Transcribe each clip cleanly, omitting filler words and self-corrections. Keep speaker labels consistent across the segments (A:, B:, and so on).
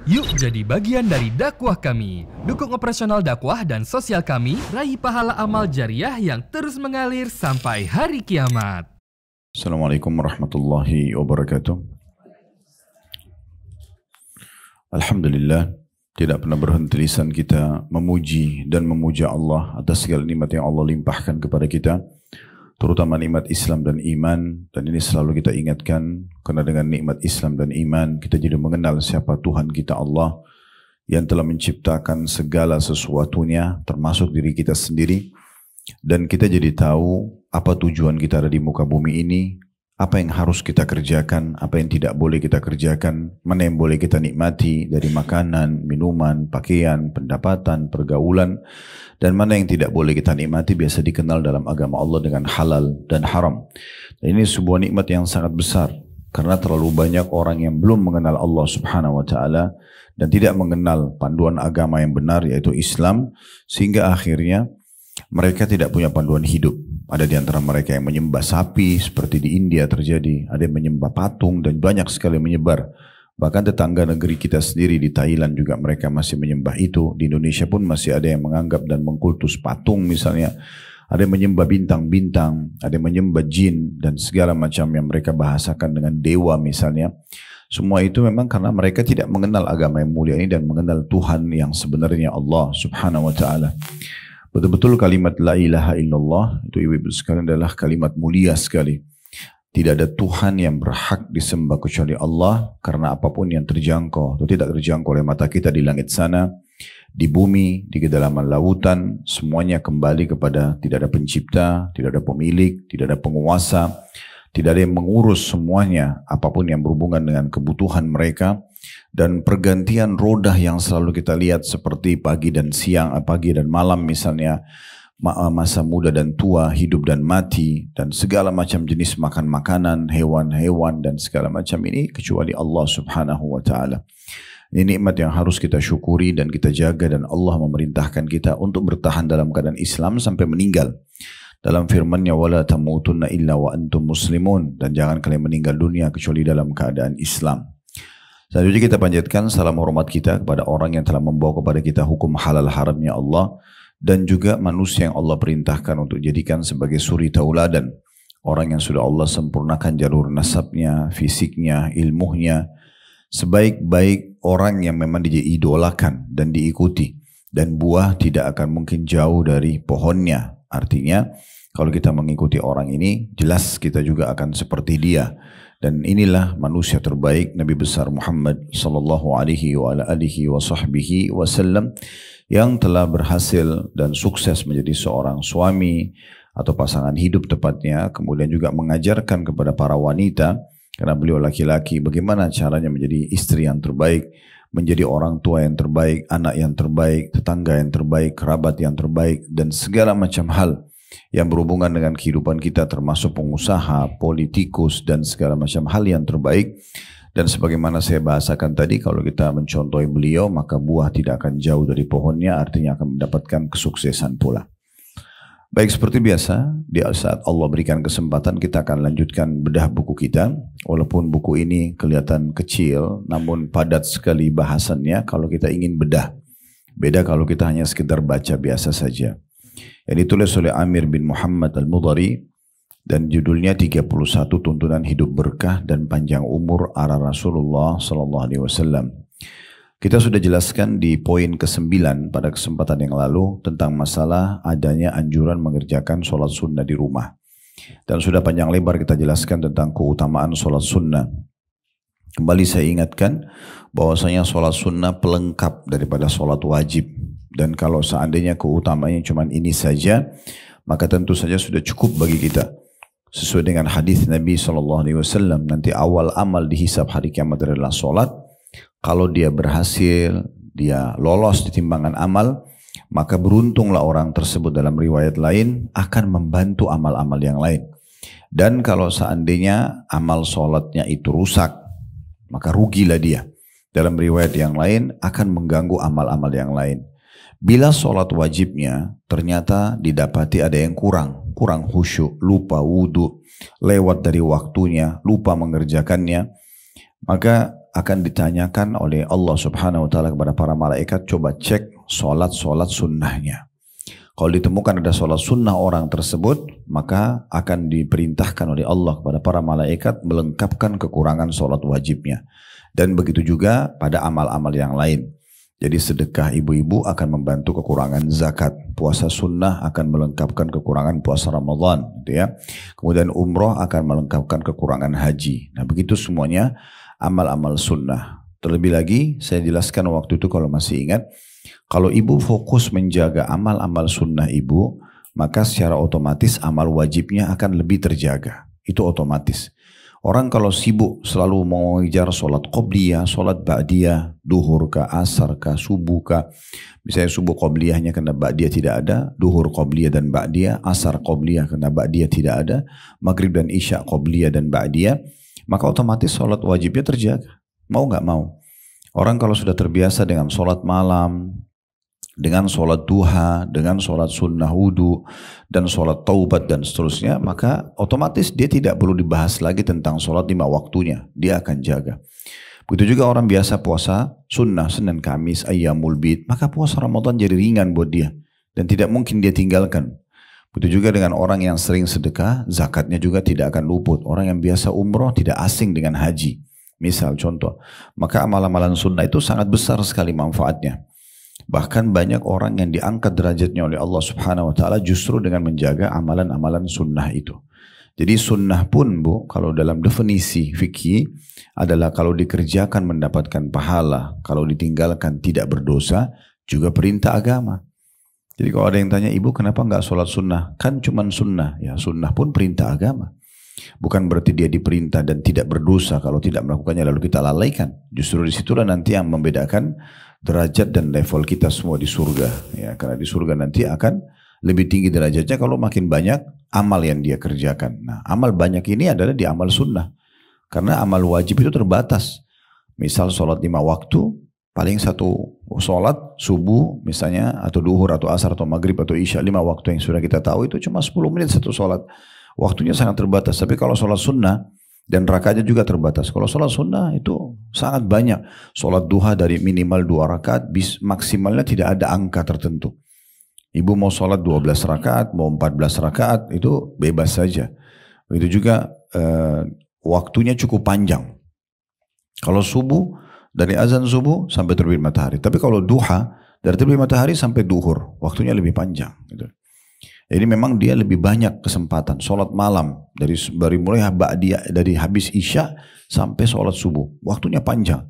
A: Yuk jadi bagian dari dakwah kami. Dukung operasional dakwah dan sosial kami, raih pahala amal jariah yang terus mengalir sampai hari kiamat.
B: Assalamualaikum warahmatullahi wabarakatuh. Alhamdulillah, tidak pernah berhenti lisan kita memuji dan memuja Allah atas segala nikmat yang Allah limpahkan kepada kita, terutama nikmat Islam dan iman. Dan ini selalu kita ingatkan, karena dengan nikmat Islam dan iman kita jadi mengenal siapa Tuhan kita Allah yang telah menciptakan segala sesuatunya termasuk diri kita sendiri. Dan kita jadi tahu apa tujuan kita ada di muka bumi ini, apa yang harus kita kerjakan, apa yang tidak boleh kita kerjakan, mana yang boleh kita nikmati dari makanan, minuman, pakaian, pendapatan, pergaulan, dan mana yang tidak boleh kita nikmati biasa dikenal dalam agama Allah dengan halal dan haram. Dan ini sebuah nikmat yang sangat besar, karena terlalu banyak orang yang belum mengenal Allah Subhanahu wa Ta'ala dan tidak mengenal panduan agama yang benar, yaitu Islam, sehingga akhirnya mereka tidak punya panduan hidup. Ada di antara mereka yang menyembah sapi, seperti di India terjadi. Ada yang menyembah patung dan banyak sekali menyebar. Bahkan tetangga negeri kita sendiri di Thailand juga mereka masih menyembah itu. Di Indonesia pun masih ada yang menganggap dan mengkultus patung misalnya. Ada yang menyembah bintang-bintang, ada yang menyembah jin dan segala macam yang mereka bahasakan dengan dewa misalnya. Semua itu memang karena mereka tidak mengenal agama yang mulia ini dan mengenal Tuhan yang sebenarnya Allah Subhanahu wa Ta'ala. Betul-betul kalimat la ilaha illallah itu ibu-ibu sekalian adalah kalimat mulia sekali. Tidak ada Tuhan yang berhak disembah kecuali Allah, karena apapun yang terjangkau atau tidak terjangkau oleh mata kita di langit sana, di bumi, di kedalaman lautan, semuanya kembali kepada tidak ada pencipta, tidak ada pemilik, tidak ada penguasa, tidak ada yang mengurus semuanya, apapun yang berhubungan dengan kebutuhan mereka. Dan pergantian roda yang selalu kita lihat seperti pagi dan siang, pagi dan malam misalnya, masa muda dan tua, hidup dan mati, dan segala macam jenis makan makanan, hewan-hewan dan segala macam ini kecuali Allah Subhanahu wa Ta'ala. Ini nikmat yang harus kita syukuri dan kita jaga, dan Allah memerintahkan kita untuk bertahan dalam keadaan Islam sampai meninggal. Dalam firman-Nya, wala tamutunna illa wa antum muslimun, dan jangan kalian meninggal dunia kecuali dalam keadaan Islam. Selanjutnya kita panjatkan salam hormat kita kepada orang yang telah membawa kepada kita hukum halal haramnya Allah, dan juga manusia yang Allah perintahkan untuk jadikan sebagai suri tauladan. Orang yang sudah Allah sempurnakan jalur nasabnya, fisiknya, ilmunya, sebaik-baik orang yang memang diidolakan dan diikuti. Dan buah tidak akan mungkin jauh dari pohonnya. Artinya kalau kita mengikuti orang ini, jelas kita juga akan seperti dia. Dan inilah manusia terbaik, Nabi besar Muhammad sallallahu alaihi wa ala alihi wa sahbihi wasallam, yang telah berhasil dan sukses menjadi seorang suami atau pasangan hidup tepatnya, kemudian juga mengajarkan kepada para wanita, karena beliau laki-laki, bagaimana caranya menjadi istri yang terbaik, menjadi orang tua yang terbaik, anak yang terbaik, tetangga yang terbaik, kerabat yang terbaik, dan segala macam hal yang berhubungan dengan kehidupan kita, termasuk pengusaha, politikus, dan segala macam hal yang terbaik. Dan sebagaimana saya bahasakan tadi, kalau kita mencontohi beliau, maka buah tidak akan jauh dari pohonnya, artinya akan mendapatkan kesuksesan pula. Baik, seperti biasa, di saat Allah berikan kesempatan, kita akan lanjutkan bedah buku kita. Walaupun buku ini kelihatan kecil, namun padat sekali bahasannya kalau kita ingin bedah. Beda kalau kita hanya sekedar baca biasa saja. Yang ditulis oleh Amir bin Muhammad Al-Mudhari, dan judulnya 31 Tuntunan Hidup Berkah dan Panjang Umur Ala Rasulullah Sallallahu Alaihi Wasallam. Kita sudah jelaskan di poin ke-9 pada kesempatan yang lalu tentang masalah adanya anjuran mengerjakan sholat sunnah di rumah. Dan sudah panjang lebar kita jelaskan tentang keutamaan sholat sunnah. Kembali saya ingatkan bahwasanya sholat sunnah pelengkap daripada sholat wajib. Dan kalau seandainya keutamaannya cuma ini saja, maka tentu saja sudah cukup bagi kita. Sesuai dengan hadis Nabi SAW, nanti awal amal dihisab hari kiamat adalah sholat. Kalau dia berhasil, dia lolos di timbangan amal, maka beruntunglah orang tersebut. Dalam riwayat lain akan membantu amal-amal yang lain. Dan kalau seandainya amal sholatnya itu rusak, maka rugilah dia. Dalam riwayat yang lain akan mengganggu amal-amal yang lain. Bila sholat wajibnya ternyata didapati ada yang kurang khusyuk, lupa wudhu, lewat dari waktunya, lupa mengerjakannya, maka akan ditanyakan oleh Allah Subhanahu wa taala kepada para malaikat, coba cek solat-solat sunnahnya. Kalau ditemukan ada solat sunnah orang tersebut, maka akan diperintahkan oleh Allah kepada para malaikat melengkapkan kekurangan solat wajibnya. Dan begitu juga pada amal-amal yang lain. Jadi sedekah ibu-ibu akan membantu kekurangan zakat. Puasa sunnah akan melengkapkan kekurangan puasa Ramadan. Gitu ya. Kemudian umroh akan melengkapkan kekurangan haji. Nah begitu semuanya amal-amal sunnah. Terlebih lagi saya jelaskan waktu itu kalau masih ingat. Kalau ibu fokus menjaga amal-amal sunnah ibu, maka secara otomatis amal wajibnya akan lebih terjaga. Itu otomatis. Orang kalau sibuk selalu mengejar sholat qobliyah, sholat ba'diyah, duhur kah, asar kah, subuh kah. Misalnya subuh qobliyahnya karena ba'diyah tidak ada, duhur qobliyah dan ba'diyah, asar qobliyah karena ba'diyah tidak ada, maghrib dan isya qobliyah dan ba'diyah, maka otomatis sholat wajibnya terjaga. Mau nggak mau. Orang kalau sudah terbiasa dengan sholat malam, dengan sholat duha, dengan sholat sunnah wudu, dan sholat taubat dan seterusnya, maka otomatis dia tidak perlu dibahas lagi tentang sholat 5 waktunya. Dia akan jaga. Begitu juga orang biasa puasa sunnah, Senin, Kamis, Ayyamul Bid, maka puasa Ramadan jadi ringan buat dia. Dan tidak mungkin dia tinggalkan. Begitu juga dengan orang yang sering sedekah, zakatnya juga tidak akan luput. Orang yang biasa umroh tidak asing dengan haji. Misal contoh, maka amal-amalan sunnah itu sangat besar sekali manfaatnya. Bahkan banyak orang yang diangkat derajatnya oleh Allah Subhanahu wa taala justru dengan menjaga amalan-amalan sunnah itu. Jadi sunnah pun Bu, kalau dalam definisi fikih adalah kalau dikerjakan mendapatkan pahala, kalau ditinggalkan tidak berdosa, juga perintah agama. Jadi kalau ada yang tanya, ibu kenapa nggak sholat sunnah? Kan cuman sunnah, ya sunnah pun perintah agama. Bukan berarti dia diperintah dan tidak berdosa kalau tidak melakukannya lalu kita lalaikan. Justru disitulah nanti yang membedakan derajat dan level kita semua di surga. Ya, karena di surga nanti akan lebih tinggi derajatnya kalau makin banyak amal yang dia kerjakan. Nah, amal banyak ini adalah di amal sunnah. Karena amal wajib itu terbatas. Misal sholat 5 waktu, paling satu sholat subuh misalnya, atau duhur, atau asar, atau maghrib, atau isya, 5 waktu yang sudah kita tahu itu cuma 10 menit satu sholat. Waktunya sangat terbatas. Tapi kalau sholat sunnah, dan rakaatnya juga terbatas. Kalau sholat sunnah itu sangat banyak. Sholat duha dari minimal 2 rakaat, maksimalnya tidak ada angka tertentu. Ibu mau sholat 12 rakaat, mau 14 rakaat, itu bebas saja. Begitu juga waktunya cukup panjang. Kalau subuh, dari azan subuh sampai terbit matahari. Tapi kalau duha, dari terbit matahari sampai duhur, waktunya lebih panjang. Gitu. Jadi memang dia lebih banyak kesempatan. Sholat malam dari mulai dari habis isya sampai sholat subuh. Waktunya panjang.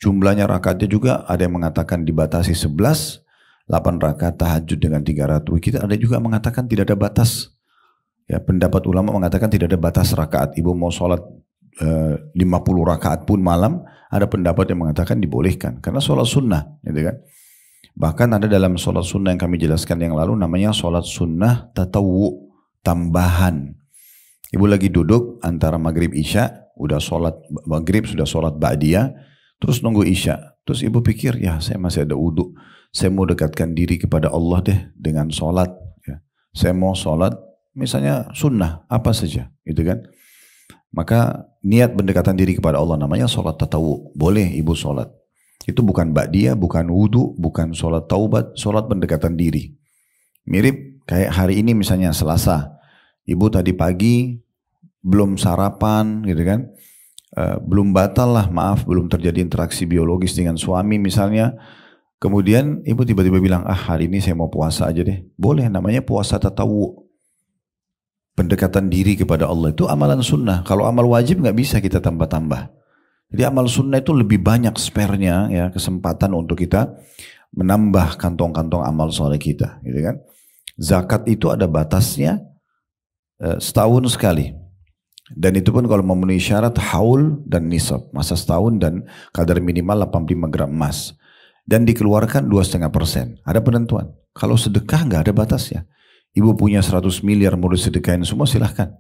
B: Jumlahnya rakaatnya juga ada yang mengatakan dibatasi 11, 8 rakaat tahajud dengan 300. Kita ada juga mengatakan tidak ada batas. Ya, pendapat ulama mengatakan tidak ada batas rakaat. Ibu mau sholat 50 rakaat pun malam, ada pendapat yang mengatakan dibolehkan. Karena sholat sunnah. Gitu kan. Bahkan ada dalam sholat sunnah yang kami jelaskan yang lalu namanya sholat sunnah tatawu, tambahan. Ibu lagi duduk antara maghrib isya, udah sholat maghrib, sudah sholat ba'diyah, terus nunggu isya. Terus ibu pikir, ya saya masih ada wudu, saya mau dekatkan diri kepada Allah deh dengan sholat. Ya. Saya mau sholat misalnya sunnah, apa saja, gitu kan. Maka niat pendekatan diri kepada Allah namanya sholat tatawu, boleh ibu sholat. Itu bukan ba'diyah, bukan wudu, bukan sholat taubat, sholat pendekatan diri. Mirip kayak hari ini misalnya Selasa. Ibu tadi pagi belum sarapan gitu kan. Belum batal lah, maaf, belum terjadi interaksi biologis dengan suami misalnya. Kemudian ibu tiba-tiba bilang, hari ini saya mau puasa aja deh. Boleh, namanya puasa tatawu. Pendekatan diri kepada Allah itu amalan sunnah. Kalau amal wajib nggak bisa kita tambah-tambah. Jadi amal sunnah itu lebih banyak spare-nya, ya, kesempatan untuk kita menambah kantong-kantong amal soleh kita, gitu kan. Zakat itu ada batasnya setahun sekali. Dan itu pun kalau memenuhi syarat haul dan nisab, masa setahun dan kadar minimal 85 gram emas. Dan dikeluarkan 2,5%. Ada penentuan. Kalau sedekah nggak ada batasnya. Ibu punya 100 miliar mau disedekahin semua silahkan.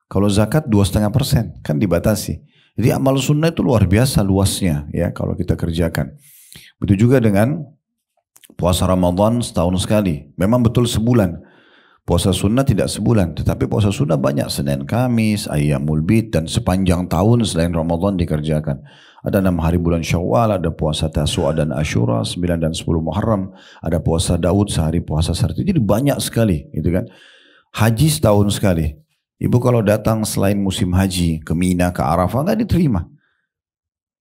B: Kalau zakat 2,5%, kan dibatasi. Jadi amal sunnah itu luar biasa luasnya ya kalau kita kerjakan. Begitu juga dengan puasa Ramadan setahun sekali. Memang betul sebulan. Puasa sunnah tidak sebulan, tetapi puasa sunnah banyak. Senin, Kamis, Ayyamul Bid, dan sepanjang tahun selain Ramadan dikerjakan. Ada 6 hari bulan Syawal, ada puasa Tasu'a dan Asyura, 9 dan 10 Muharram, ada puasa Daud sehari puasa Sarti. Jadi banyak sekali, gitu kan. Haji setahun sekali. Ibu kalau datang selain musim haji ke Mina, ke Arafah, nggak diterima.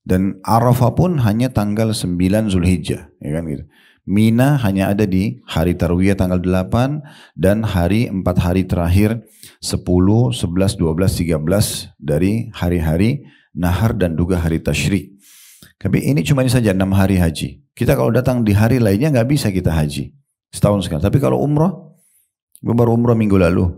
B: Dan Arafah pun hanya tanggal 9 Zulhijjah, ya kan gitu. Mina hanya ada di hari Tarwiyah tanggal 8 dan 4 hari terakhir 10, 11, 12, 13 dari hari-hari Nahar dan juga hari Tasyrik. Tapi ini cuma saja 6 hari haji. Kita kalau datang di hari lainnya nggak bisa kita haji. Setahun sekali. Tapi kalau umroh, baru umroh minggu lalu.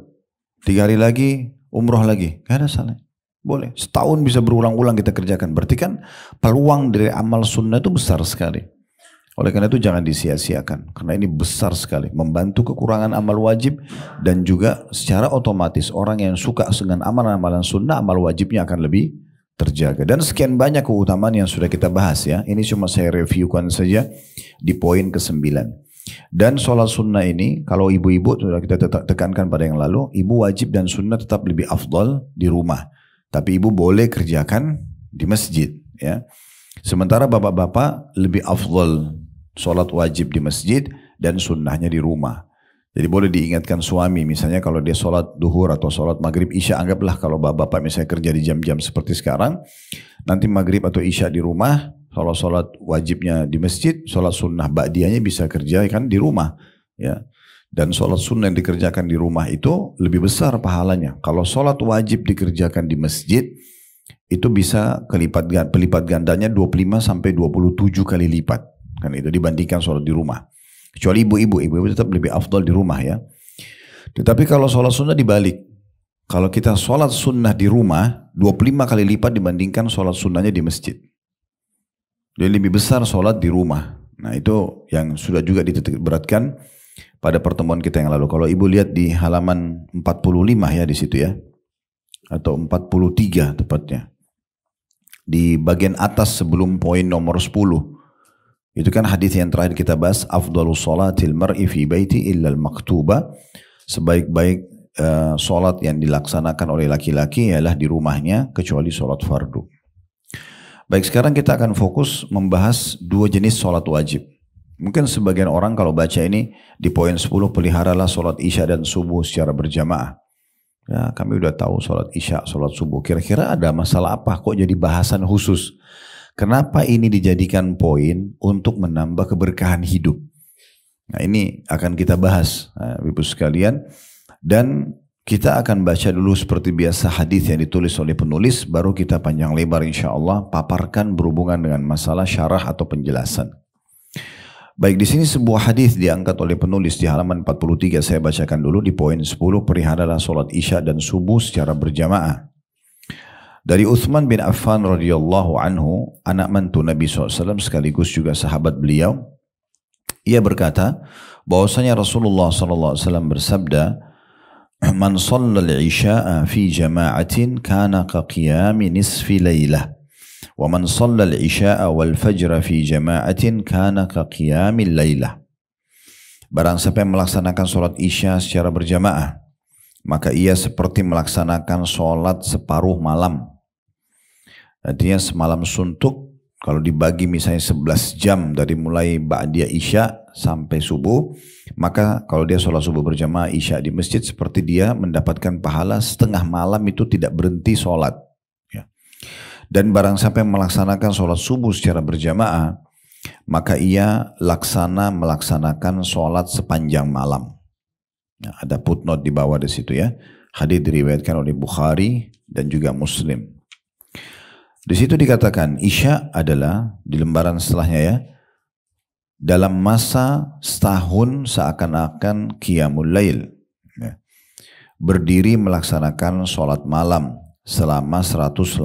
B: 3 hari lagi, umroh lagi. Gak ada salah. Boleh. Setahun bisa berulang-ulang kita kerjakan. Berarti kan peluang dari amal sunnah itu besar sekali. Oleh karena itu jangan disia-siakan. Karena ini besar sekali. Membantu kekurangan amal wajib. Dan juga secara otomatis orang yang suka dengan amalan-amalan sunnah, amal wajibnya akan lebih terjaga. Dan sekian banyak keutamaan yang sudah kita bahas ya. Ini cuma saya reviewkan saja di poin ke-9. Dan sholat sunnah ini, kalau ibu-ibu sudah kita tekankan pada yang lalu, ibu wajib dan sunnah tetap lebih afdal di rumah. Tapi ibu boleh kerjakan di masjid ya. Sementara bapak-bapak lebih afdal sholat wajib di masjid dan sunnahnya di rumah. Jadi boleh diingatkan suami, misalnya kalau dia sholat duhur atau sholat maghrib isya, anggaplah kalau bapak misalnya kerja di jam-jam seperti sekarang, nanti maghrib atau isya di rumah, kalau sholat wajibnya di masjid, sholat sunnah ba'diyahnya bisa kerjakan di rumah. Ya. Dan sholat sunnah yang dikerjakan di rumah itu lebih besar pahalanya. Kalau sholat wajib dikerjakan di masjid, itu bisa pelipat gandanya 25 sampai 27 kali lipat. Kan itu dibandingkan sholat di rumah. Kecuali ibu-ibu tetap lebih afdal di rumah ya. Tetapi kalau sholat sunnah dibalik. Kalau kita sholat sunnah di rumah 25 kali lipat dibandingkan sholat sunnahnya di masjid. Jadi lebih besar sholat di rumah. Nah itu yang sudah juga dititik beratkan pada pertemuan kita yang lalu. Kalau ibu lihat di halaman 45 ya di situ ya. Atau 43 tepatnya. Di bagian atas sebelum poin nomor 10. Itu kan hadis yang terakhir kita bahas, afdalus salatil mar'i fi baiti illa al-maktuba. Sebaik-baik salat yang dilaksanakan oleh laki-laki ialah di rumahnya kecuali salat fardu. Baik, sekarang kita akan fokus membahas 2 jenis salat wajib. Mungkin sebagian orang kalau baca ini di poin 10, peliharalah salat isya dan subuh secara berjamaah. Ya, kami udah tahu salat isya, salat subuh. Kira-kira ada masalah apa kok jadi bahasan khusus? Kenapa ini dijadikan poin untuk menambah keberkahan hidup? Nah ini akan kita bahas, Ibu sekalian. Dan kita akan baca dulu seperti biasa hadis yang ditulis oleh penulis, baru kita panjang lebar insya Allah paparkan berhubungan dengan masalah syarah atau penjelasan. Baik, di sini sebuah hadis diangkat oleh penulis di halaman 43, saya bacakan dulu di poin 10, peliharalah salat isya dan subuh secara berjamaah. Dari Uthman bin Affan radhiyallahu anhu, anak mantu Nabi SAW sekaligus juga sahabat beliau, ia berkata bahwasanya Rasulullah SAW bersabda, "Man shallal isya'a fi jama'atin kana ka qiyami nisfi lailah, wa man shallal isya'a wal fajra fi jama'atin kana ka qiyamil lailah." Barang siapa yang melaksanakan salat isya secara berjamaah, maka ia seperti melaksanakan salat separuh malam. Artinya semalam suntuk, kalau dibagi misalnya 11 jam dari mulai ba'diyah isya sampai subuh, maka kalau dia sholat subuh berjamaah isya di masjid, seperti dia mendapatkan pahala setengah malam itu tidak berhenti sholat. Ya. Dan barang siapa yang melaksanakan sholat subuh secara berjamaah, maka ia melaksanakan sholat sepanjang malam. Ya, ada footnote di bawah di situ ya. Hadis diriwayatkan oleh Bukhari dan juga Muslim. Di situ dikatakan isya adalah di lembaran setelahnya ya, dalam masa setahun seakan-akan qiyamul lail, ya. Berdiri melaksanakan sholat malam selama 180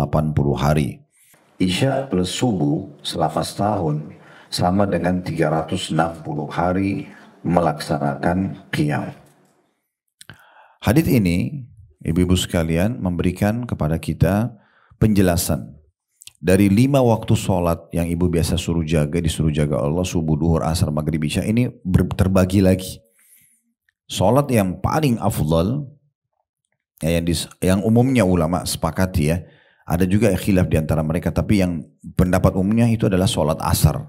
B: hari. Isya plus subuh selama setahun sama dengan 360 hari melaksanakan qiyam. Hadits ini ibu-ibu sekalian memberikan kepada kita penjelasan. Dari 5 waktu sholat yang ibu biasa disuruh jaga Allah, subuh, duhur, asar, maghrib, isya, ini terbagi lagi. Solat yang paling afdal, ya, yang umumnya ulama sepakati ya, ada juga khilaf di antara mereka, tapi yang pendapat umumnya itu adalah solat asar.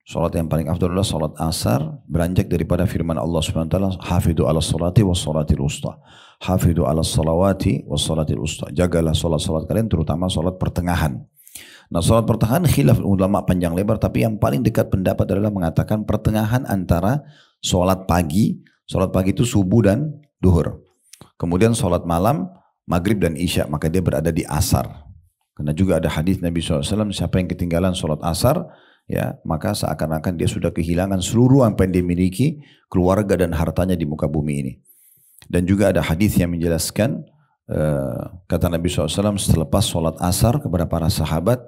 B: Solat yang paling afdal adalah solat asar, beranjak daripada firman Allah Subhanahu wa taala, "Hafidhu 'alas salati was salatil wusta." Hafidhu 'alas salawati was salatil wusta. Jagalah solat-solat kalian, terutama solat pertengahan. Nah, solat pertengahan khilaf ulama panjang lebar, tapi yang paling dekat pendapat adalah mengatakan pertengahan antara solat pagi itu subuh dan duhur. Kemudian solat malam, maghrib dan isya, maka dia berada di asar. Karena juga ada hadis Nabi SAW, siapa yang ketinggalan solat asar, ya, maka seakan-akan dia sudah kehilangan seluruh apa yang dia miliki, keluarga dan hartanya di muka bumi ini. Dan juga ada hadis yang menjelaskan, kata Nabi SAW selepas solat asar kepada para sahabat,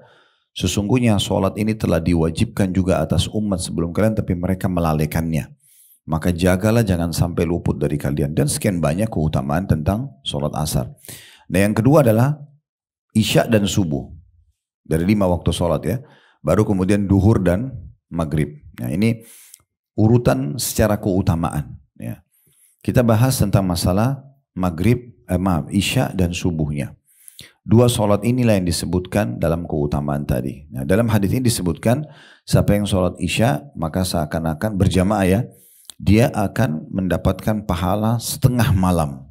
B: sesungguhnya solat ini telah diwajibkan juga atas umat sebelum kalian, tapi mereka melalaikannya. Maka jagalah jangan sampai luput dari kalian. Dan sekian banyak keutamaan tentang solat asar. Nah, yang kedua adalah isya dan subuh. Dari 5 waktu solat ya. Baru kemudian duhur dan maghrib. Nah, ini urutan secara keutamaan. Ya. Kita bahas tentang masalah maghrib, isya dan subuhnya. 2 solat inilah yang disebutkan dalam keutamaan tadi. Nah, dalam hadis ini disebutkan siapa yang solat isya maka seakan-akan berjamaah ya, dia akan mendapatkan pahala setengah malam.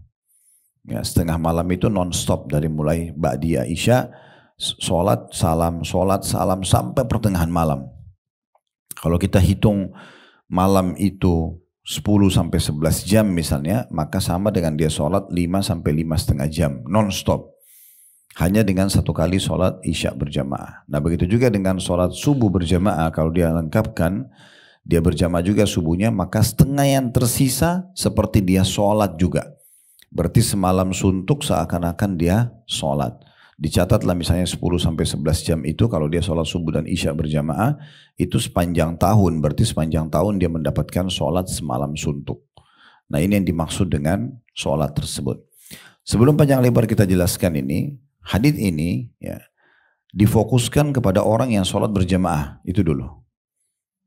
B: Ya, setengah malam itu non-stop dari mulai ba'diyah isya, solat salam sampai pertengahan malam. Kalau kita hitung malam itu 10 sampai 11 jam misalnya, maka sama dengan dia solat 5 sampai 5,5 jam non-stop. Hanya dengan 1 kali solat isya berjamaah. Nah, begitu juga dengan solat subuh berjamaah, kalau dia lengkapkan, dia berjamaah juga subuhnya, maka setengah yang tersisa seperti dia sholat juga. Berarti semalam suntuk seakan-akan dia sholat. Dicatatlah misalnya 10 sampai 11 jam itu kalau dia sholat subuh dan isya berjamaah, itu sepanjang tahun. Berarti sepanjang tahun dia mendapatkan sholat semalam suntuk. Nah, ini yang dimaksud dengan sholat tersebut. Sebelum panjang lebar kita jelaskan ini, hadits ini ya, difokuskan kepada orang yang sholat berjamaah. Itu dulu.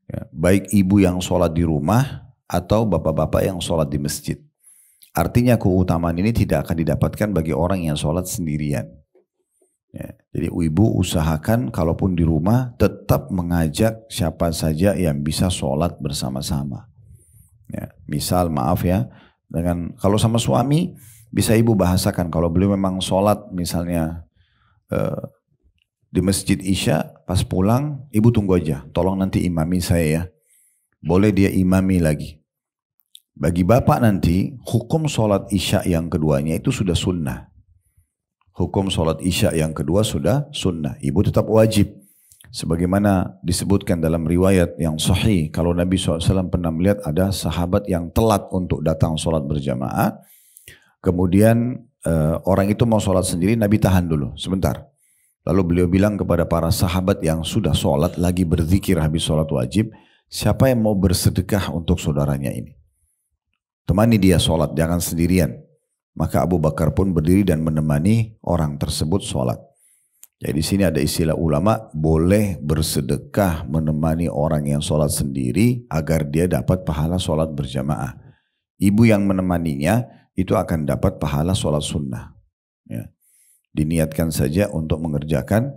B: Ya, baik ibu yang sholat di rumah atau bapak-bapak yang sholat di masjid. Artinya keutamaan ini tidak akan didapatkan bagi orang yang sholat sendirian. Ya, jadi ibu usahakan kalaupun di rumah tetap mengajak siapa saja yang bisa sholat bersama-sama. Ya, misal maaf ya, kalau sama suami bisa ibu bahasakan kalau beliau memang sholat misalnya di masjid isya, pas pulang ibu tunggu aja, tolong nanti imami saya ya. Boleh dia imami lagi. Bagi bapak nanti hukum sholat isya yang keduanya itu sudah sunnah. Hukum sholat isya yang kedua sudah sunnah. Ibu tetap wajib. Sebagaimana disebutkan dalam riwayat yang sahih, kalau Nabi SAW pernah melihat ada sahabat yang telat untuk datang sholat berjamaah. Kemudian orang itu mau sholat sendiri, Nabi tahan dulu sebentar. Lalu beliau bilang kepada para sahabat yang sudah sholat, lagi berzikir habis sholat wajib, siapa yang mau bersedekah untuk saudaranya ini? Temani dia sholat, jangan sendirian. Maka Abu Bakar pun berdiri dan menemani orang tersebut sholat. Jadi di sini ada istilah ulama, boleh bersedekah menemani orang yang sholat sendiri agar dia dapat pahala sholat berjamaah. Ibu yang menemaninya itu akan dapat pahala sholat sunnah. Ya. Diniatkan saja untuk mengerjakan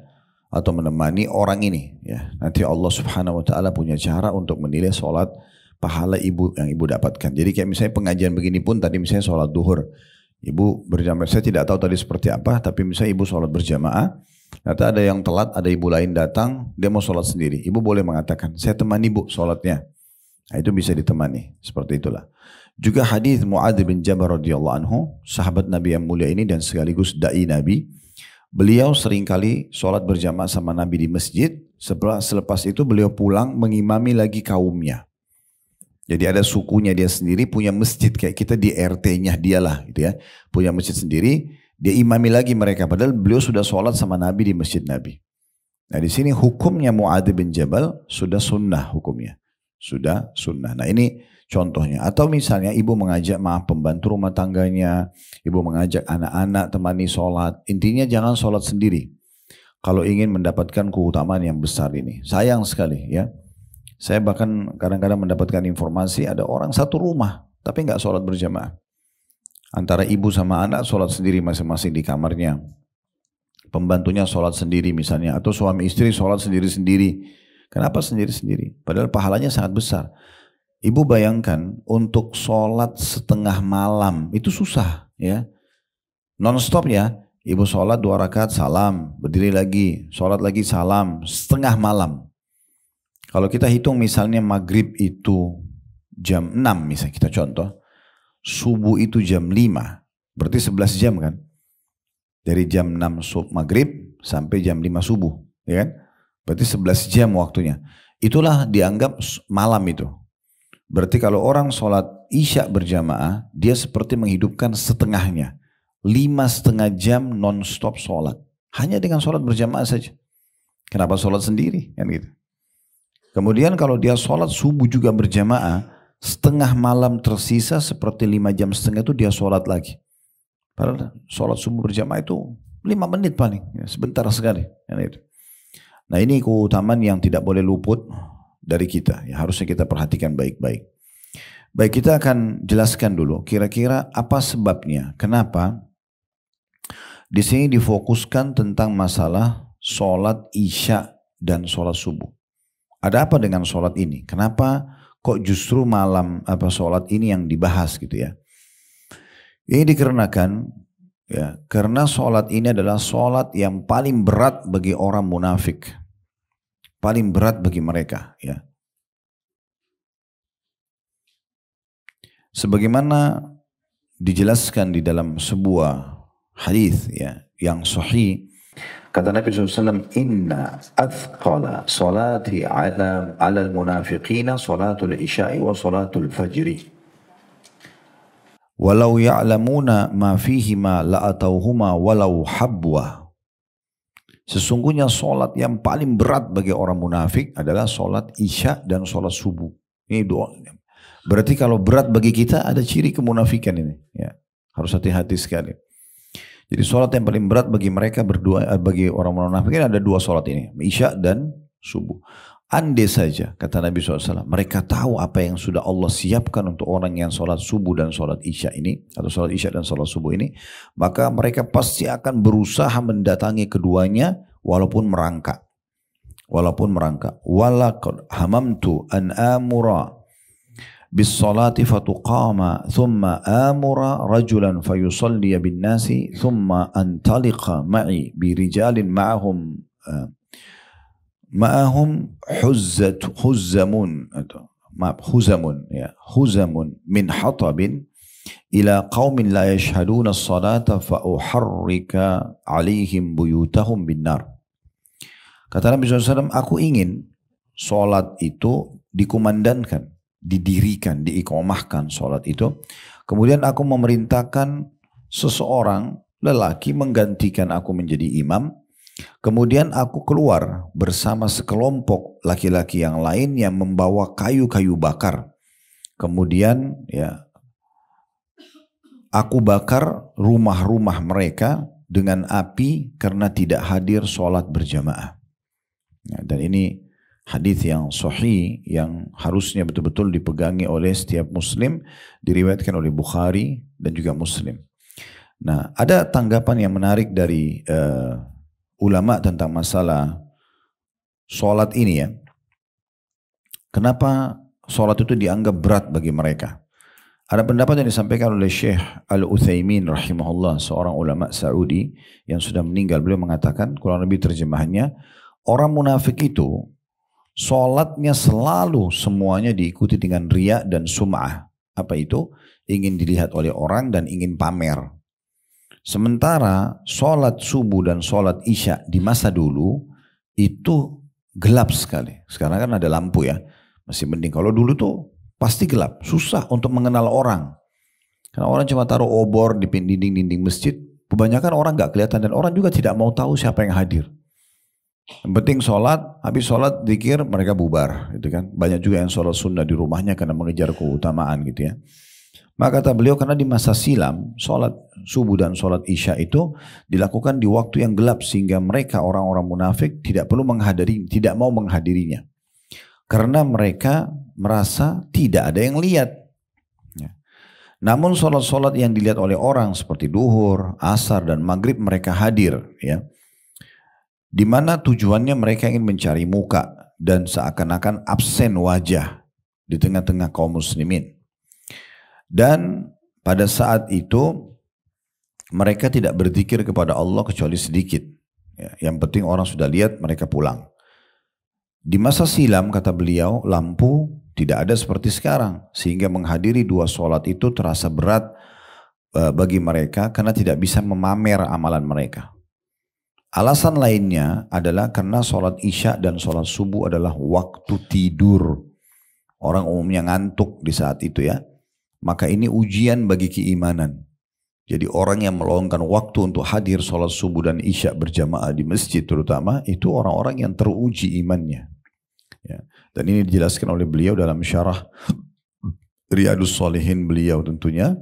B: atau menemani orang ini. Ya. Nanti Allah Subhanahu Wa Taala punya cara untuk menilai sholat pahala ibu yang ibu dapatkan. Jadi kayak misalnya pengajian begini pun tadi misalnya sholat duhur. Ibu berjamaah, saya tidak tahu tadi seperti apa, tapi misalnya ibu sholat berjamaah, ternyata ada yang telat, ada ibu lain datang, dia mau sholat sendiri. Ibu boleh mengatakan, saya temani bu sholatnya. Nah, itu bisa ditemani, seperti itulah. Juga hadis Mu'adz bin Jabal radhiyallahu anhu, sahabat Nabi yang mulia ini dan sekaligus dai Nabi. Beliau seringkali sholat berjamaah sama Nabi di masjid. Selepas itu beliau pulang mengimami lagi kaumnya. Jadi ada sukunya dia sendiri punya masjid kayak kita di RT-nya dialah gitu ya. Punya masjid sendiri, dia imami lagi mereka padahal beliau sudah sholat sama Nabi di masjid Nabi. Nah, di sini hukumnya Mu'adz bin Jabal sudah sunnah hukumnya. Sudah sunnah. Nah, ini contohnya. Atau misalnya ibu mengajak pembantu rumah tangganya, ibu mengajak anak-anak temani sholat. Intinya jangan sholat sendiri. Kalau ingin mendapatkan keutamaan yang besar ini. Sayang sekali ya. Saya bahkan kadang-kadang mendapatkan informasi ada orang satu rumah tapi nggak sholat berjamaah. Antara ibu sama anak sholat sendiri masing-masing di kamarnya. Pembantunya sholat sendiri misalnya, atau suami istri sholat sendiri-sendiri. Kenapa sendiri-sendiri? Padahal pahalanya sangat besar. Ibu bayangkan untuk sholat setengah malam itu susah ya. Non-stop ya. Ibu sholat 2 rakaat salam, berdiri lagi, sholat lagi salam, setengah malam. Kalau kita hitung misalnya maghrib itu jam 6 misalnya kita contoh. Subuh itu jam 5, berarti 11 jam kan? Dari jam 6 maghrib sampai jam 5 subuh, ya kan? Berarti 11 jam waktunya. Itulah dianggap malam itu. Berarti kalau orang sholat isya berjamaah, dia seperti menghidupkan setengahnya. 5,5 jam non-stop sholat. Hanya dengan sholat berjamaah saja. Kenapa sholat sendiri? Kan gitu. Kemudian kalau dia sholat subuh juga berjamaah, setengah malam tersisa seperti 5,5 jam itu dia sholat lagi. Padahal sholat subuh berjamaah itu 5 menit paling, ya, sebentar sekali. Nah ini keutamaan yang tidak boleh luput dari kita. Ya, harusnya kita perhatikan baik-baik. Baik, kita akan jelaskan dulu kira-kira apa sebabnya. Kenapa di sini difokuskan tentang masalah sholat isya dan sholat subuh. Ada apa dengan sholat ini? Kenapa kok justru malam sholat ini yang dibahas gitu ya? Ini dikarenakan ya, karena sholat ini adalah sholat yang paling berat bagi orang munafik, paling berat bagi mereka ya. Sebagaimana dijelaskan di dalam sebuah hadis ya yang sahih, kata Nabi SAW, inna athqala salati ala al-munafiqina salatul isya'i wa salatul fajri. Walau ya'lamuna ma fihima la'atauhuma walau habwa. Sesungguhnya solat yang paling berat bagi orang munafik adalah solat isya dan solat subuh. Ini doa. Berarti kalau berat bagi kita ada ciri kemunafikan ini. Ya, harus hati-hati sekali. Jadi solat yang paling berat bagi mereka berdua, bagi orang munafik ada 2 solat ini, isya dan subuh. Andai saja, kata Nabi SAW, mereka tahu apa yang sudah Allah siapkan untuk orang yang sholat subuh dan sholat isya ini, atau sholat isya dan sholat subuh ini, maka mereka pasti akan berusaha mendatangi keduanya walaupun merangkak. Walaupun merangkak. Walaqad hamamtu an amura bis salati fatuqama thumma amura rajulan fayusalliya bin nasi thumma antaliqa ma'i birijalin ma'ahum huzamun min hatabin ila qaumin la yashhaduna as-salata fa uharrika alaihim buyutahum bin nar. Kata Nabi SAW, aku ingin sholat itu dikumandangkan, didirikan, diiqamahkan sholat itu. Kemudian aku memerintahkan seseorang lelaki menggantikan aku menjadi imam. Kemudian aku keluar bersama sekelompok laki-laki yang lain yang membawa kayu-kayu bakar. Kemudian ya, aku bakar rumah-rumah mereka dengan api karena tidak hadir sholat berjamaah. Ya, dan ini hadis yang sahih yang harusnya betul-betul dipegangi oleh setiap muslim, diriwayatkan oleh Bukhari dan juga Muslim. Nah, ada tanggapan yang menarik dari ulama tentang masalah sholat ini ya. Kenapa sholat itu dianggap berat bagi mereka? Ada pendapat yang disampaikan oleh Syekh Al-Utsaimin rahimahullah, seorang ulama Saudi yang sudah meninggal. Beliau mengatakan, kurang lebih terjemahannya, orang munafik itu sholatnya selalu semuanya diikuti dengan riya dan sum'ah. Apa itu? Ingin dilihat oleh orang dan ingin pamer. Sementara sholat subuh dan sholat isya di masa dulu itu gelap sekali. Sekarang kan ada lampu ya, masih mending. Kalau dulu tuh pasti gelap, susah untuk mengenal orang. Karena orang cuma taruh obor di dinding-dinding masjid. Kebanyakan orang gak kelihatan dan orang juga tidak mau tahu siapa yang hadir. Yang penting sholat, habis sholat zikir mereka bubar, gitu kan. Banyak juga yang sholat sunnah di rumahnya karena mengejar keutamaan gitu ya. Maka kata beliau, karena di masa silam sholat subuh dan sholat isya itu dilakukan di waktu yang gelap sehingga mereka orang-orang munafik tidak perlu tidak mau menghadirinya karena mereka merasa tidak ada yang lihat. Ya. Namun sholat-sholat yang dilihat oleh orang seperti duhur, asar, dan maghrib mereka hadir, ya, di mana tujuannya mereka ingin mencari muka dan seakan-akan absen wajah di tengah-tengah kaum muslimin. Dan pada saat itu mereka tidak berzikir kepada Allah kecuali sedikit. Ya, yang penting orang sudah lihat mereka pulang. Di masa silam, kata beliau, lampu tidak ada seperti sekarang, sehingga menghadiri 2 sholat itu terasa berat bagi mereka karena tidak bisa memamer amalan mereka. Alasan lainnya adalah karena sholat isya dan sholat subuh adalah waktu tidur. Orang umumnya ngantuk di saat itu, ya. Maka ini ujian bagi keimanan. Jadi orang yang meluangkan waktu untuk hadir sholat subuh dan isya berjamaah di masjid terutama, itu orang-orang yang teruji imannya. Ya. Dan ini dijelaskan oleh beliau dalam syarah Riyadus Shalihin beliau tentunya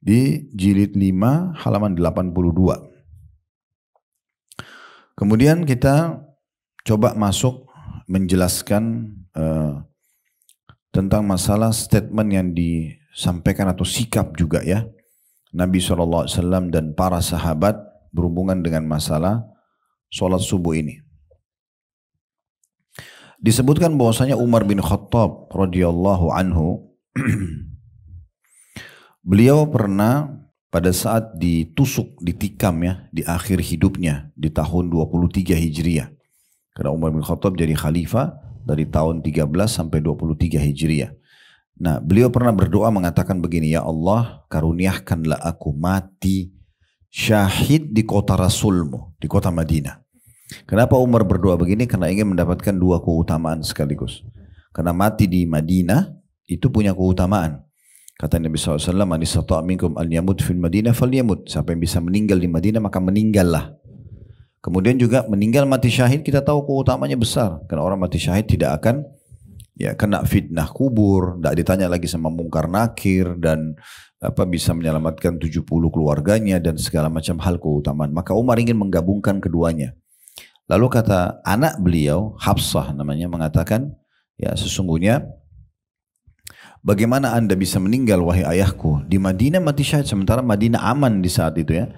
B: di jilid 5 halaman 82. Kemudian kita coba masuk menjelaskan tentang masalah statement yang disampaikan atau sikap juga, ya, Nabi SAW dan para sahabat berhubungan dengan masalah sholat subuh ini. Disebutkan bahwasanya Umar bin Khattab radhiyallahu anhu beliau pernah pada saat ditusuk, ditikam, ya, di akhir hidupnya di tahun 23 Hijriah. Karena Umar bin Khattab jadi khalifah dari tahun 13 sampai 23 Hijriah. Nah, beliau pernah berdoa mengatakan begini, ya Allah, karuniakanlah aku mati syahid di kota Rasulmu, di kota Madinah. Kenapa Umar berdoa begini? Karena ingin mendapatkan 2 keutamaan sekaligus. Karena mati di Madinah itu punya keutamaan. Kata Nabi SAW, "Man istata'a minkum an yamut fil Madinah falyamut." Siapa yang bisa meninggal di Madinah maka meninggallah. Kemudian juga meninggal mati syahid kita tahu keutamanya besar. Karena orang mati syahid tidak akan, ya, kena fitnah kubur, tidak ditanya lagi sama mungkar nakir, dan bisa menyelamatkan 70 keluarganya dan segala macam hal keutamaan. Maka Umar ingin menggabungkan keduanya. Lalu kata anak beliau, Hafsah namanya, mengatakan, ya, sesungguhnya bagaimana anda bisa meninggal wahai ayahku di Madinah mati syahid sementara Madinah aman di saat itu, ya,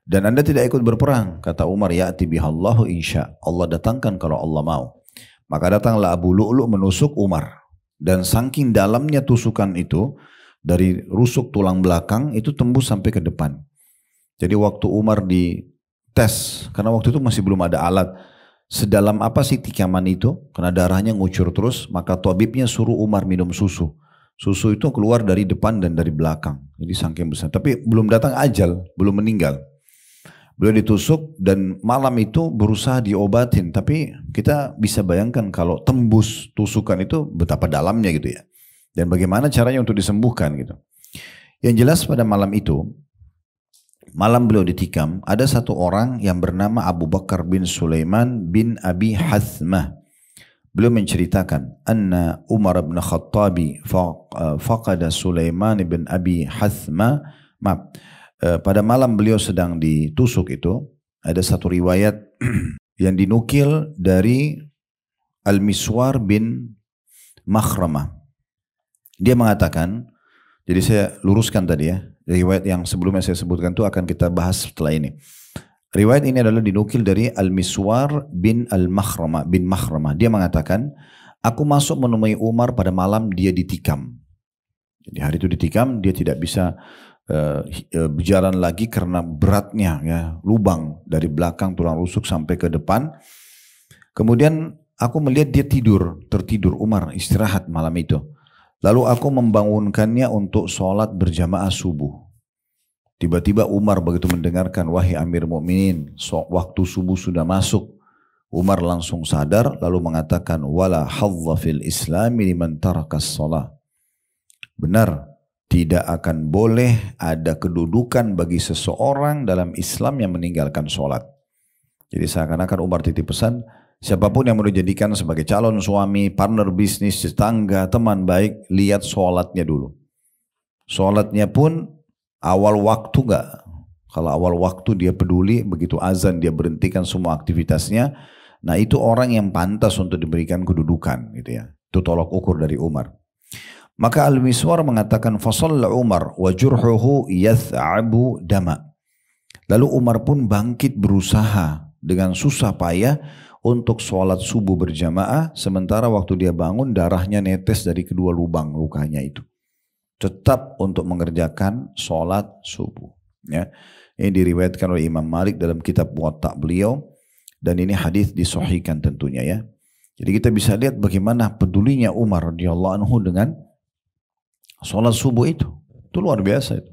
B: dan anda tidak ikut berperang. Kata Umar, ya'ti bihallahu insya, Allah datangkan kalau Allah mau. Maka datanglah Abu Lu'lu' menusuk Umar, dan saking dalamnya tusukan itu dari rusuk tulang belakang itu tembus sampai ke depan. Jadi waktu Umar dites, karena waktu itu masih belum ada alat, sedalam apa sih tikaman itu, karena darahnya ngucur terus, maka tabibnya suruh Umar minum susu. Susu itu keluar dari depan dan dari belakang, jadi saking besar. Tapi belum datang ajal, belum meninggal. Beliau ditusuk dan malam itu berusaha diobatin, tapi kita bisa bayangkan kalau tembus tusukan itu betapa dalamnya gitu, ya. Dan bagaimana caranya untuk disembuhkan gitu. Yang jelas pada malam itu, malam beliau ditikam, ada satu orang yang bernama Abu Bakar bin Sulaiman bin Abi Hathmah. Beliau menceritakan, anna Umar bin Khattabi faqada Sulaiman bin Abi Hathmah. Pada malam beliau sedang ditusuk itu, ada satu riwayat yang dinukil dari Al-Miswar bin Makhramah. Dia mengatakan, jadi saya luruskan tadi, ya, riwayat yang sebelumnya saya sebutkan itu akan kita bahas setelah ini. Riwayat ini adalah dinukil dari Al-Miswar bin Al-Makhramah bin Makhramah. Dia mengatakan, aku masuk menemui Umar pada malam dia ditikam. Jadi hari itu ditikam, dia tidak bisa berjalan lagi karena beratnya, ya, lubang dari belakang tulang rusuk sampai ke depan. Kemudian aku melihat dia tertidur. Umar istirahat malam itu. Lalu aku membangunkannya untuk sholat berjamaah subuh. Tiba-tiba Umar begitu mendengarkan, wahai Amir Mukminin, waktu subuh sudah masuk. Umar langsung sadar lalu mengatakan, wala hadza fil islami liman tarakas shalah. Benar, tidak akan boleh ada kedudukan bagi seseorang dalam Islam yang meninggalkan sholat. Jadi seakan-akan Umar titip pesan, siapapun yang mau dijadikan sebagai calon suami, partner bisnis, tetangga, teman baik, lihat sholatnya dulu. Sholatnya pun awal waktu enggak. Kalau awal waktu dia peduli, begitu azan dia berhentikan semua aktivitasnya. Nah itu orang yang pantas untuk diberikan kedudukan, gitu, ya. Itu tolak ukur dari Umar. Maka Al-Miswar mengatakan fasalla Umar wa jurhuhu yath'abu dama. Lalu Umar pun bangkit berusaha dengan susah payah untuk sholat subuh berjamaah, sementara waktu dia bangun darahnya netes dari kedua lubang lukanya itu. Tetap untuk mengerjakan sholat subuh. Ya. Ini diriwayatkan oleh Imam Malik dalam kitab Muwatta beliau, dan ini hadis disahihkan tentunya ya. Jadi kita bisa lihat bagaimana pedulinya Umar radhiyallahu anhu dengan sholat subuh itu luar biasa itu.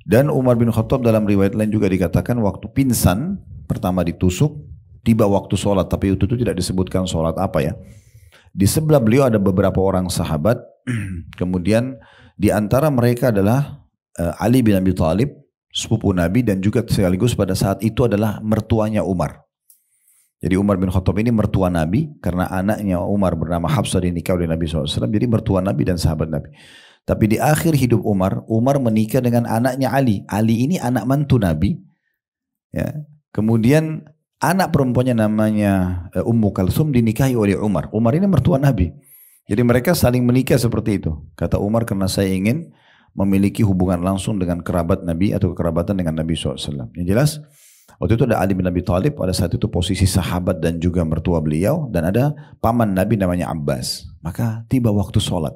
B: Dan Umar bin Khattab dalam riwayat lain juga dikatakan waktu pingsan pertama ditusuk, tiba waktu sholat, tapi itu tidak disebutkan sholat apa ya. Di sebelah beliau ada beberapa orang sahabat, kemudian di antara mereka adalah Ali bin Abi Thalib, sepupu Nabi, dan juga sekaligus pada saat itu adalah mertuanya Umar. Jadi Umar bin Khattab ini mertua Nabi, karena anaknya Umar bernama Hafsah dinikah oleh Nabi SAW, jadi mertua Nabi dan sahabat Nabi. Tapi di akhir hidup Umar menikah dengan anaknya Ali. Ali ini anak mantu Nabi. Ya. Kemudian anak perempuannya namanya Ummu Kalsum dinikahi oleh Umar. Umar ini mertua Nabi. Jadi mereka saling menikah seperti itu. Kata Umar, karena saya ingin memiliki hubungan langsung dengan kerabat Nabi atau kekerabatan dengan Nabi SAW. Yang jelas, waktu itu ada Ali bin Abi Thalib, pada saat itu posisi sahabat dan juga mertua beliau, dan ada paman Nabi namanya Abbas. Maka tiba waktu sholat.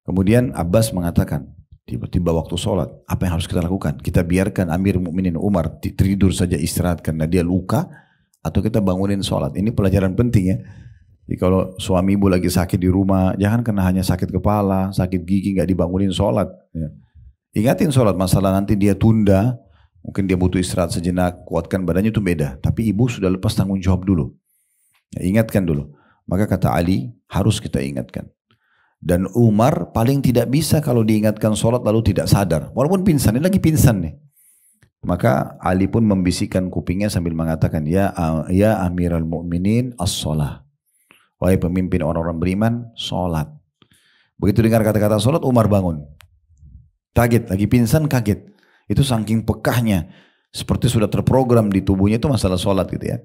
B: Kemudian Abbas mengatakan, tiba-tiba waktu sholat, apa yang harus kita lakukan? Kita biarkan Amir Mukminin Umar tidur saja istirahat karena dia luka, atau kita bangunin sholat? Ini pelajaran penting ya. Jadi kalau suami ibu lagi sakit di rumah, jangan karena hanya sakit kepala, sakit gigi nggak dibangunin sholat. Ya. Ingatin sholat, masalah nanti dia tunda, mungkin dia butuh istirahat sejenak, kuatkan badannya itu beda. Tapi ibu sudah lepas tanggung jawab dulu. Ya, ingatkan dulu. Maka kata Ali, harus kita ingatkan. Dan Umar paling tidak bisa kalau diingatkan sholat lalu tidak sadar. Walaupun pingsan, ini lagi pingsan nih. Maka Ali pun membisikkan kupingnya sambil mengatakan, Ya Amiral Mu'minin as-sholah. Wahai pemimpin orang-orang beriman, sholat. Begitu dengar kata-kata sholat, Umar bangun. Kaget, lagi pingsan kaget. Itu saking pekahnya. Seperti sudah terprogram di tubuhnya itu masalah sholat gitu ya.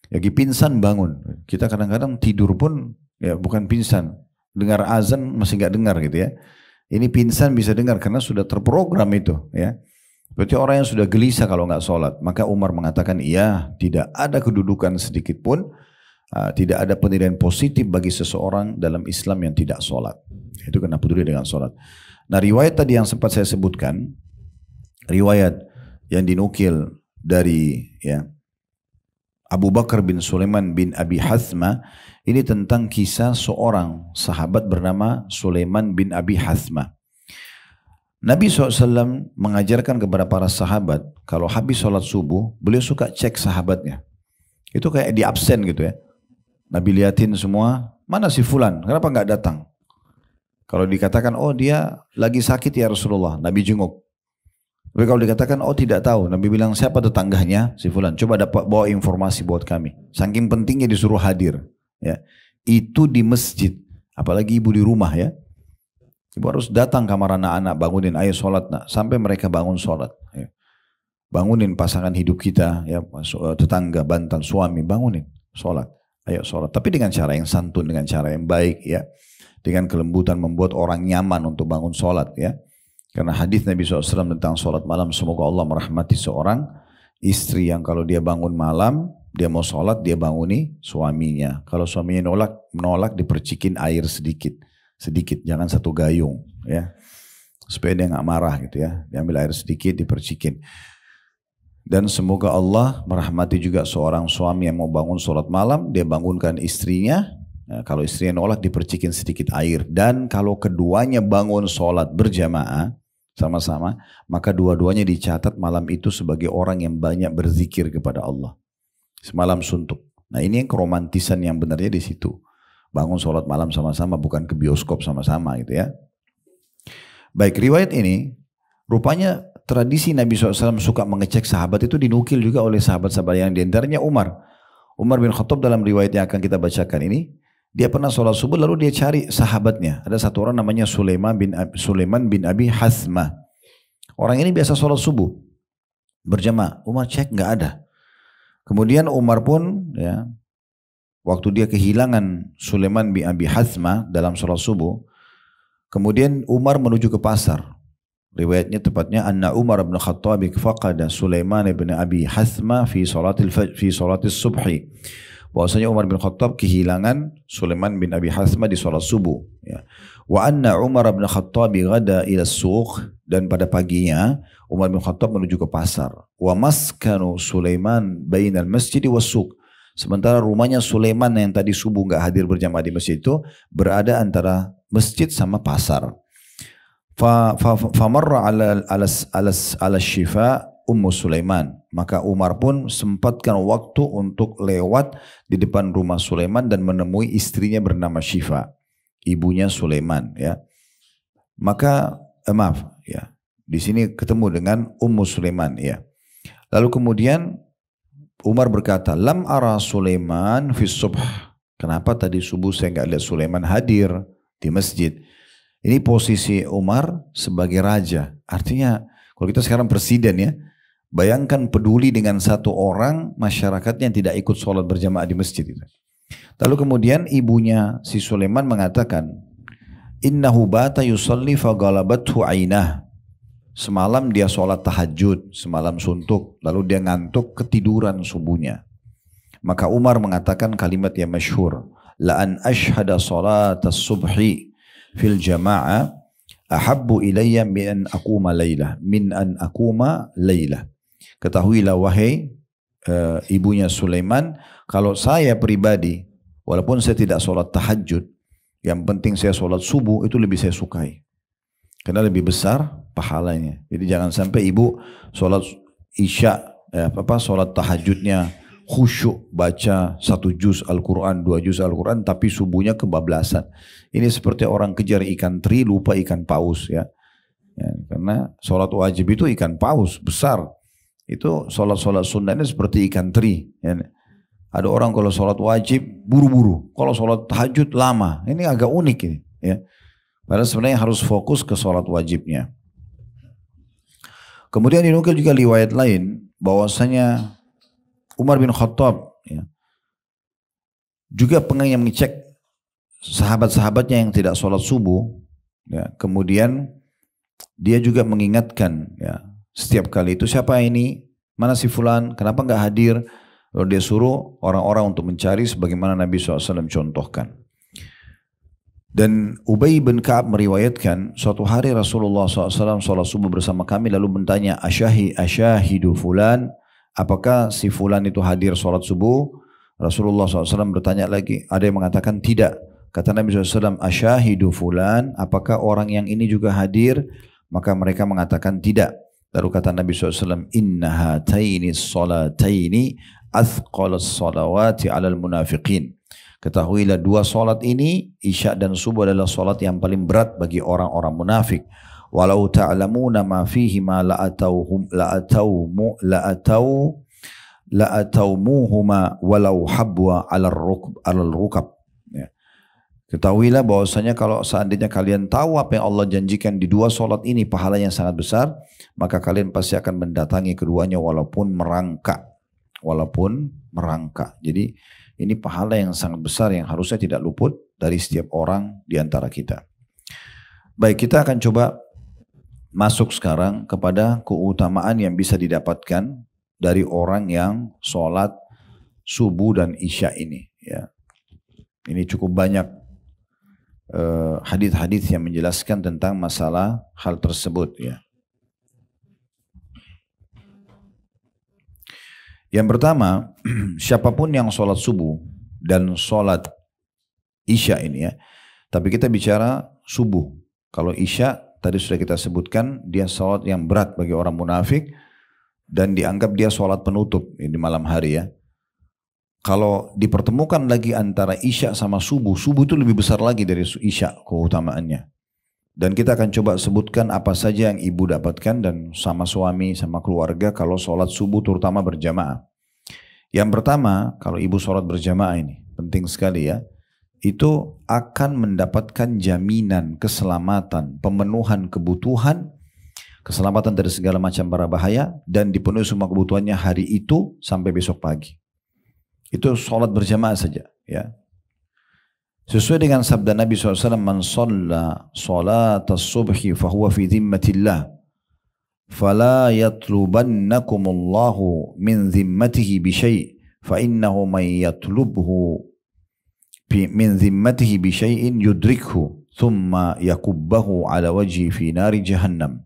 B: Lagi pingsan bangun. Kita kadang-kadang tidur pun ya bukan pingsan. Dengar azan masih nggak dengar gitu ya. Ini pingsan bisa dengar karena sudah terprogram itu ya. Berarti orang yang sudah gelisah kalau nggak sholat. Maka Umar mengatakan, iya, tidak ada kedudukan sedikit pun, tidak ada penilaian positif bagi seseorang dalam Islam yang tidak sholat. Itu kenapa peduli dengan sholat. Nah, riwayat tadi yang sempat saya sebutkan, riwayat yang dinukil dari ya Abu Bakar bin Sulaiman bin Abi Hathma, ini tentang kisah seorang sahabat bernama Sulaiman bin Abi Hathma. Nabi SAW mengajarkan kepada para sahabat, kalau habis sholat subuh, beliau suka cek sahabatnya. Itu kayak di absen gitu ya. Nabi liatin semua, mana si fulan, kenapa nggak datang? Kalau dikatakan, oh dia lagi sakit ya Rasulullah, Nabi jenguk. Tapi kalau dikatakan, oh tidak tahu, Nabi bilang, siapa tetangganya si fulan, coba bawa informasi buat kami. Saking pentingnya disuruh hadir. Ya, itu di masjid, apalagi ibu di rumah ya. Ibu harus datang kamar anak-anak, bangunin, ayo sholat nak, sampai mereka bangun sholat. Ya. Bangunin pasangan hidup kita, ya, tetangga, bantal, suami, bangunin, sholat, ayo sholat. Tapi dengan cara yang santun, dengan cara yang baik, ya, dengan kelembutan membuat orang nyaman untuk bangun sholat, ya. Karena hadis Nabi SAW tentang sholat malam, semoga Allah merahmati seorang istri yang kalau dia bangun malam, dia mau sholat, dia banguni suaminya. Kalau suaminya menolak dipercikin air sedikit, jangan satu gayung, ya, supaya dia nggak marah gitu ya. Diambil air sedikit, dipercikin. Dan semoga Allah merahmati juga seorang suami yang mau bangun sholat malam, dia bangunkan istrinya. Nah, kalau istrinya nolak, dipercikin sedikit air. Dan kalau keduanya bangun sholat berjamaah sama-sama, maka dua-duanya dicatat malam itu sebagai orang yang banyak berzikir kepada Allah. Semalam suntuk. Nah, ini yang keromantisan yang benarnya di situ. Bangun sholat malam sama-sama, bukan ke bioskop sama-sama gitu ya. Baik, riwayat ini rupanya tradisi Nabi SAW suka mengecek sahabat itu dinukil juga oleh sahabat-sahabat yang diantaranya Umar. Umar bin Khattab dalam riwayat yang akan kita bacakan ini, dia pernah sholat subuh lalu dia cari sahabatnya. Ada satu orang namanya Sulaiman bin Abi Hathma. Orang ini biasa sholat subuh berjamaah. Umar cek nggak ada. Kemudian Umar pun ya, waktu dia kehilangan Sulaiman bin Abi Hathma dalam sholat subuh, Kemudian Umar menuju ke pasar. Riwayatnya tepatnya anna Umar bin Khattab faqada Sulaiman bin Abi Hathma fi salatis subhi. Bahwasanya Umar bin Khattab kehilangan Sulaiman bin Abi Hathma di salat subuh, ya. Wa anna Umar bin Khattab ghada ila suq, dan pada paginya Umar bin Khattab menuju ke pasar. Wa maskanu Sulaiman bainal masjid was suq. Sementara rumahnya Sulaiman yang tadi subuh enggak hadir berjamaah di masjid itu berada antara masjid sama pasar. Famarra ala Syifa Ummu Sulaiman. Maka Umar pun sempatkan waktu untuk lewat di depan rumah Sulaiman dan menemui istrinya bernama Syifa, ibunya Sulaiman, ya. Maka maaf, ya. Di sini ketemu dengan Ummu Sulaiman, ya. Lalu kemudian Umar berkata, "Lam ara Sulaiman fi subh." Kenapa tadi subuh saya enggak lihat Sulaiman hadir di masjid? Ini posisi Umar sebagai raja. Artinya kalau kita sekarang presiden, ya, bayangkan peduli dengan satu orang masyarakatnya yang tidak ikut sholat berjamaah di masjid itu. Lalu kemudian ibunya si Sulaiman mengatakan, innahu bata yusalli fagalabathu ainah. Semalam dia sholat tahajud, semalam suntuk, lalu dia ngantuk, ketiduran subuhnya. Maka Umar mengatakan kalimat yang masyhur, la an ashhada salat as-subhi fil jama'ah ahabbu ilayya min an akuma laylah. Ketahuilah wahai ibunya Sulaiman, kalau saya pribadi walaupun saya tidak sholat tahajud, yang penting saya sholat subuh, itu lebih saya sukai karena lebih besar pahalanya. Jadi jangan sampai ibu sholat isya, sholat tahajudnya khusyuk, baca 1 juz Al-Quran, 2 juz Al-Quran, tapi subuhnya kebablasan. Ini seperti orang kejar ikan teri, lupa ikan paus, ya. Karena sholat wajib itu ikan paus, besar. Itu sholat-sholat sunnahnya seperti ikan teri, ya. Ada orang kalau sholat wajib, buru-buru. Kalau sholat tahajud, lama. Ini agak unik ini, ya. Padahal sebenarnya harus fokus ke sholat wajibnya. Kemudian dinukil juga riwayat lain, bahwasanya Umar bin Khattab, ya, juga pengen mengecek sahabat-sahabatnya yang tidak sholat subuh, ya. Kemudian dia juga mengingatkan, ya, setiap kali itu, siapa ini, mana si fulan, kenapa nggak hadir. Lalu dia suruh orang-orang untuk mencari sebagaimana Nabi SAW contohkan. Dan Ubay bin Ka'ab meriwayatkan, suatu hari Rasulullah SAW sholat subuh bersama kami lalu bertanya, asyahidu fulan, apakah si fulan itu hadir sholat subuh? Rasulullah SAW bertanya lagi, ada yang mengatakan tidak. Kata Nabi SAW, asyahidu fulan, apakah orang yang ini juga hadir? Maka mereka mengatakan tidak. Lalu kata Nabi SAW, inna hataini salataini athqalas salawati alal munafiqin. Ketahuilah 2 salat ini, isya dan subuh, adalah salat yang paling berat bagi orang-orang munafik. Walau ta'lamuna ma fihi ma la'atawmuhuma walau habwa 'alal rukab. Ya. Ketahuilah bahwasanya kalau seandainya kalian tahu apa yang Allah janjikan di 2 salat ini pahalanya sangat besar, maka kalian pasti akan mendatangi keduanya walaupun merangkak. Jadi ini pahala yang sangat besar yang harusnya tidak luput dari setiap orang di antara kita. Baik, kita akan coba masuk sekarang kepada keutamaan yang bisa didapatkan dari orang yang sholat subuh dan isya ini. Ya. Ini cukup banyak hadis-hadis yang menjelaskan tentang masalah hal tersebut. Ya. Yang pertama, siapapun yang sholat subuh dan sholat isya ini, ya. Tapi kita bicara subuh. Kalau isya, tadi sudah kita sebutkan, dia sholat yang berat bagi orang munafik dan dianggap dia sholat penutup di malam hari, ya. Kalau dipertemukan lagi antara isya sama subuh, subuh itu lebih besar lagi dari isya keutamaannya. Dan kita akan coba sebutkan apa saja yang ibu dapatkan dan sama suami, sama keluarga kalau sholat subuh terutama berjamaah. Yang pertama, kalau ibu sholat berjamaah ini, penting sekali, ya. Itu akan mendapatkan jaminan keselamatan, pemenuhan kebutuhan, keselamatan dari segala macam bara bahaya, dan dipenuhi semua kebutuhannya hari itu sampai besok pagi. Itu sholat berjamaah saja, ya. Sesuai dengan sabda Nabi SAW, man shalla salat as-subhi fahuwa fi dhimmatillah, fala yatlubannakumullahu min dhimmatihi bisyai' fa innahu man yatlubhu min dhimmatihi bisyai'in yudrikhu thumma yakubbahu ala wajhi fi nari jahannam.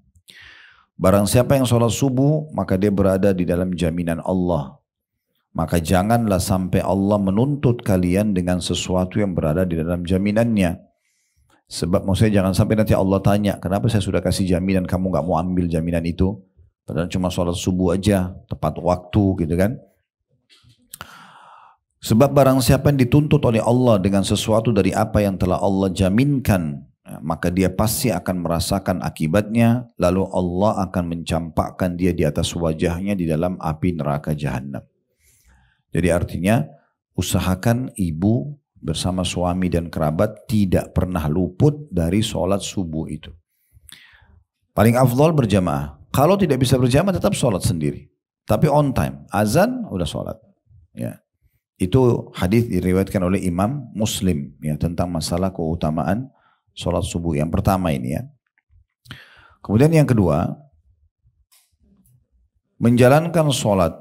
B: Barang siapa yang sholat subuh, maka dia berada di dalam jaminan Allah. Maka janganlah sampai Allah menuntut kalian dengan sesuatu yang berada di dalam jaminannya. Sebab maksudnya jangan sampai nanti Allah tanya, kenapa saya sudah kasih jaminan kamu gak mau ambil jaminan itu? Padahal cuma sholat subuh aja, tepat waktu gitu kan. Sebab barang siapa yang dituntut oleh Allah dengan sesuatu dari apa yang telah Allah jaminkan, maka dia pasti akan merasakan akibatnya, lalu Allah akan mencampakkan dia di atas wajahnya di dalam api neraka jahanam. Jadi artinya usahakan ibu bersama suami dan kerabat tidak pernah luput dari sholat subuh itu. Paling afdal berjamaah. Kalau tidak bisa berjamaah tetap sholat sendiri. Tapi on time. Azan udah sholat. Ya. Itu hadis diriwayatkan oleh Imam Muslim ya, tentang masalah keutamaan sholat subuh. Yang pertama ini ya. Kemudian yang kedua, menjalankan sholat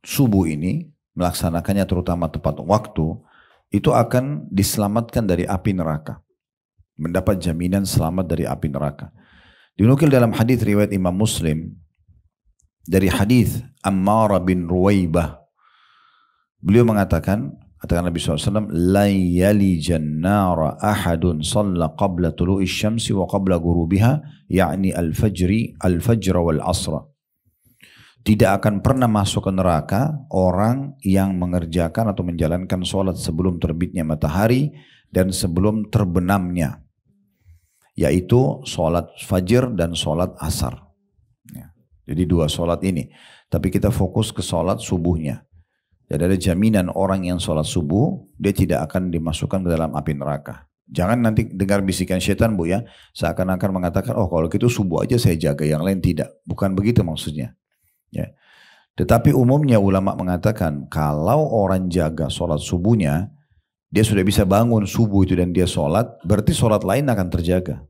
B: subuh ini, melaksanakannya terutama tepat waktu, itu akan diselamatkan dari api neraka. Mendapat jaminan selamat dari api neraka. Dinukil dalam hadis riwayat Imam Muslim dari hadis Ammar bin Ruwaibah. Beliau mengatakan, kata Nabi SAW, la yalijan nara ahadun shalla qabla tulu'i syamsi wa qabla gurubiha, yakni al-fajr wal asra. Tidak akan pernah masuk ke neraka orang yang mengerjakan atau menjalankan sholat sebelum terbitnya matahari dan sebelum terbenamnya, yaitu sholat fajr dan sholat asar. Ya. Jadi dua sholat ini. Tapi kita fokus ke sholat subuhnya. Jadi ada jaminan orang yang sholat subuh, dia tidak akan dimasukkan ke dalam api neraka. Jangan nanti dengar bisikan syaitan bu ya, seakan-akan mengatakan, oh kalau gitu subuh aja saya jaga, yang lain tidak. Bukan begitu maksudnya. Ya. Tetapi umumnya ulama mengatakan kalau orang jaga sholat subuhnya, dia sudah bisa bangun subuh itu dan dia sholat, berarti sholat lain akan terjaga.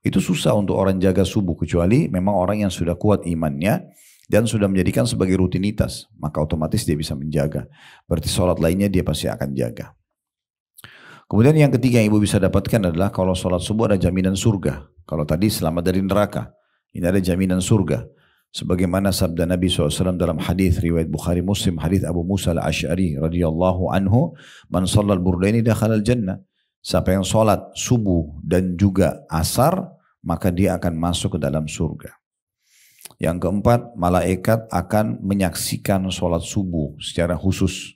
B: Itu susah untuk orang jaga subuh, kecuali memang orang yang sudah kuat imannya dan sudah menjadikan sebagai rutinitas, maka otomatis dia bisa menjaga. Berarti sholat lainnya dia pasti akan jaga. Kemudian yang ketiga yang ibu bisa dapatkan adalah kalau sholat subuh ada jaminan surga. Kalau tadi selamat dari neraka, ini ada jaminan surga. Sebagaimana sabda Nabi SAW dalam hadis riwayat Bukhari Muslim, hadis Abu Musa al-Ash'ari radhiyallahu anhu, man shallal burdaini dakhala al-jannah. Siapa yang sholat subuh dan juga asar, maka dia akan masuk ke dalam surga. Yang keempat, malaikat akan menyaksikan sholat subuh secara khusus.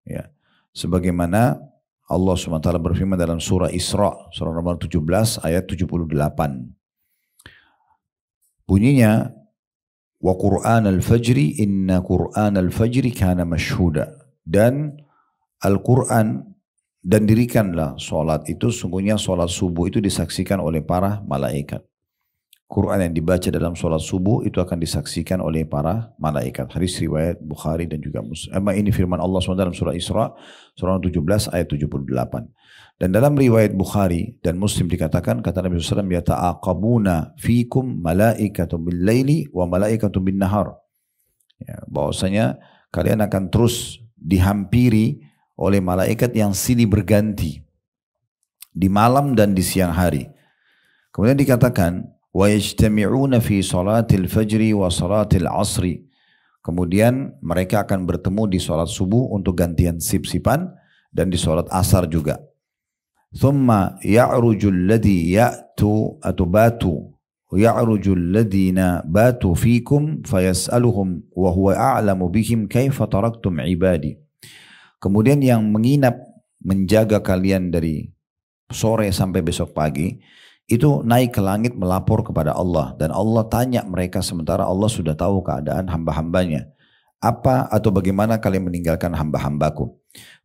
B: Ya. Sebagaimana Allah SWT berfirman dalam surah Isra, surah nomor 17 ayat 78. Bunyinya, wa Qur'an al-fajri inna Qur'an al-fajri kana mashhuda. Dan Al-Quran, dan dirikanlah sholat itu, sungguhnya sholat subuh itu disaksikan oleh para malaikat. Quran yang dibaca dalam sholat subuh itu akan disaksikan oleh para malaikat. Hadis riwayat Bukhari dan juga Muslim. Ini firman Allah SWT dalam surah Isra, surah 17 ayat 78. Dan dalam riwayat Bukhari dan Muslim dikatakan, kata Nabi SAW, yata'aqabuna fikum malaikatu bil laili wa malaikatu bin nahar. Ya, bahwasanya kalian akan terus dihampiri oleh malaikat yang silih berganti di malam dan di siang hari. Kemudian dikatakan, wa yajtami'una fi salatil fajri wa salatil asri. Kemudian mereka akan bertemu di salat subuh untuk gantian sip-sipan dan di salat asar juga. Thumma ya'ruju alladhi ya'tu atubatu ya'ruju alladhina batu fikum fayas'aluhum wa huwa a'lamu bihim kaifa taraktum ibadi. Kemudian yang menginap menjaga kalian dari sore sampai besok pagi itu naik ke langit melapor kepada Allah, dan Allah tanya mereka sementara Allah sudah tahu keadaan hamba-hambanya. Apa atau bagaimana kalian meninggalkan hamba-hambaku?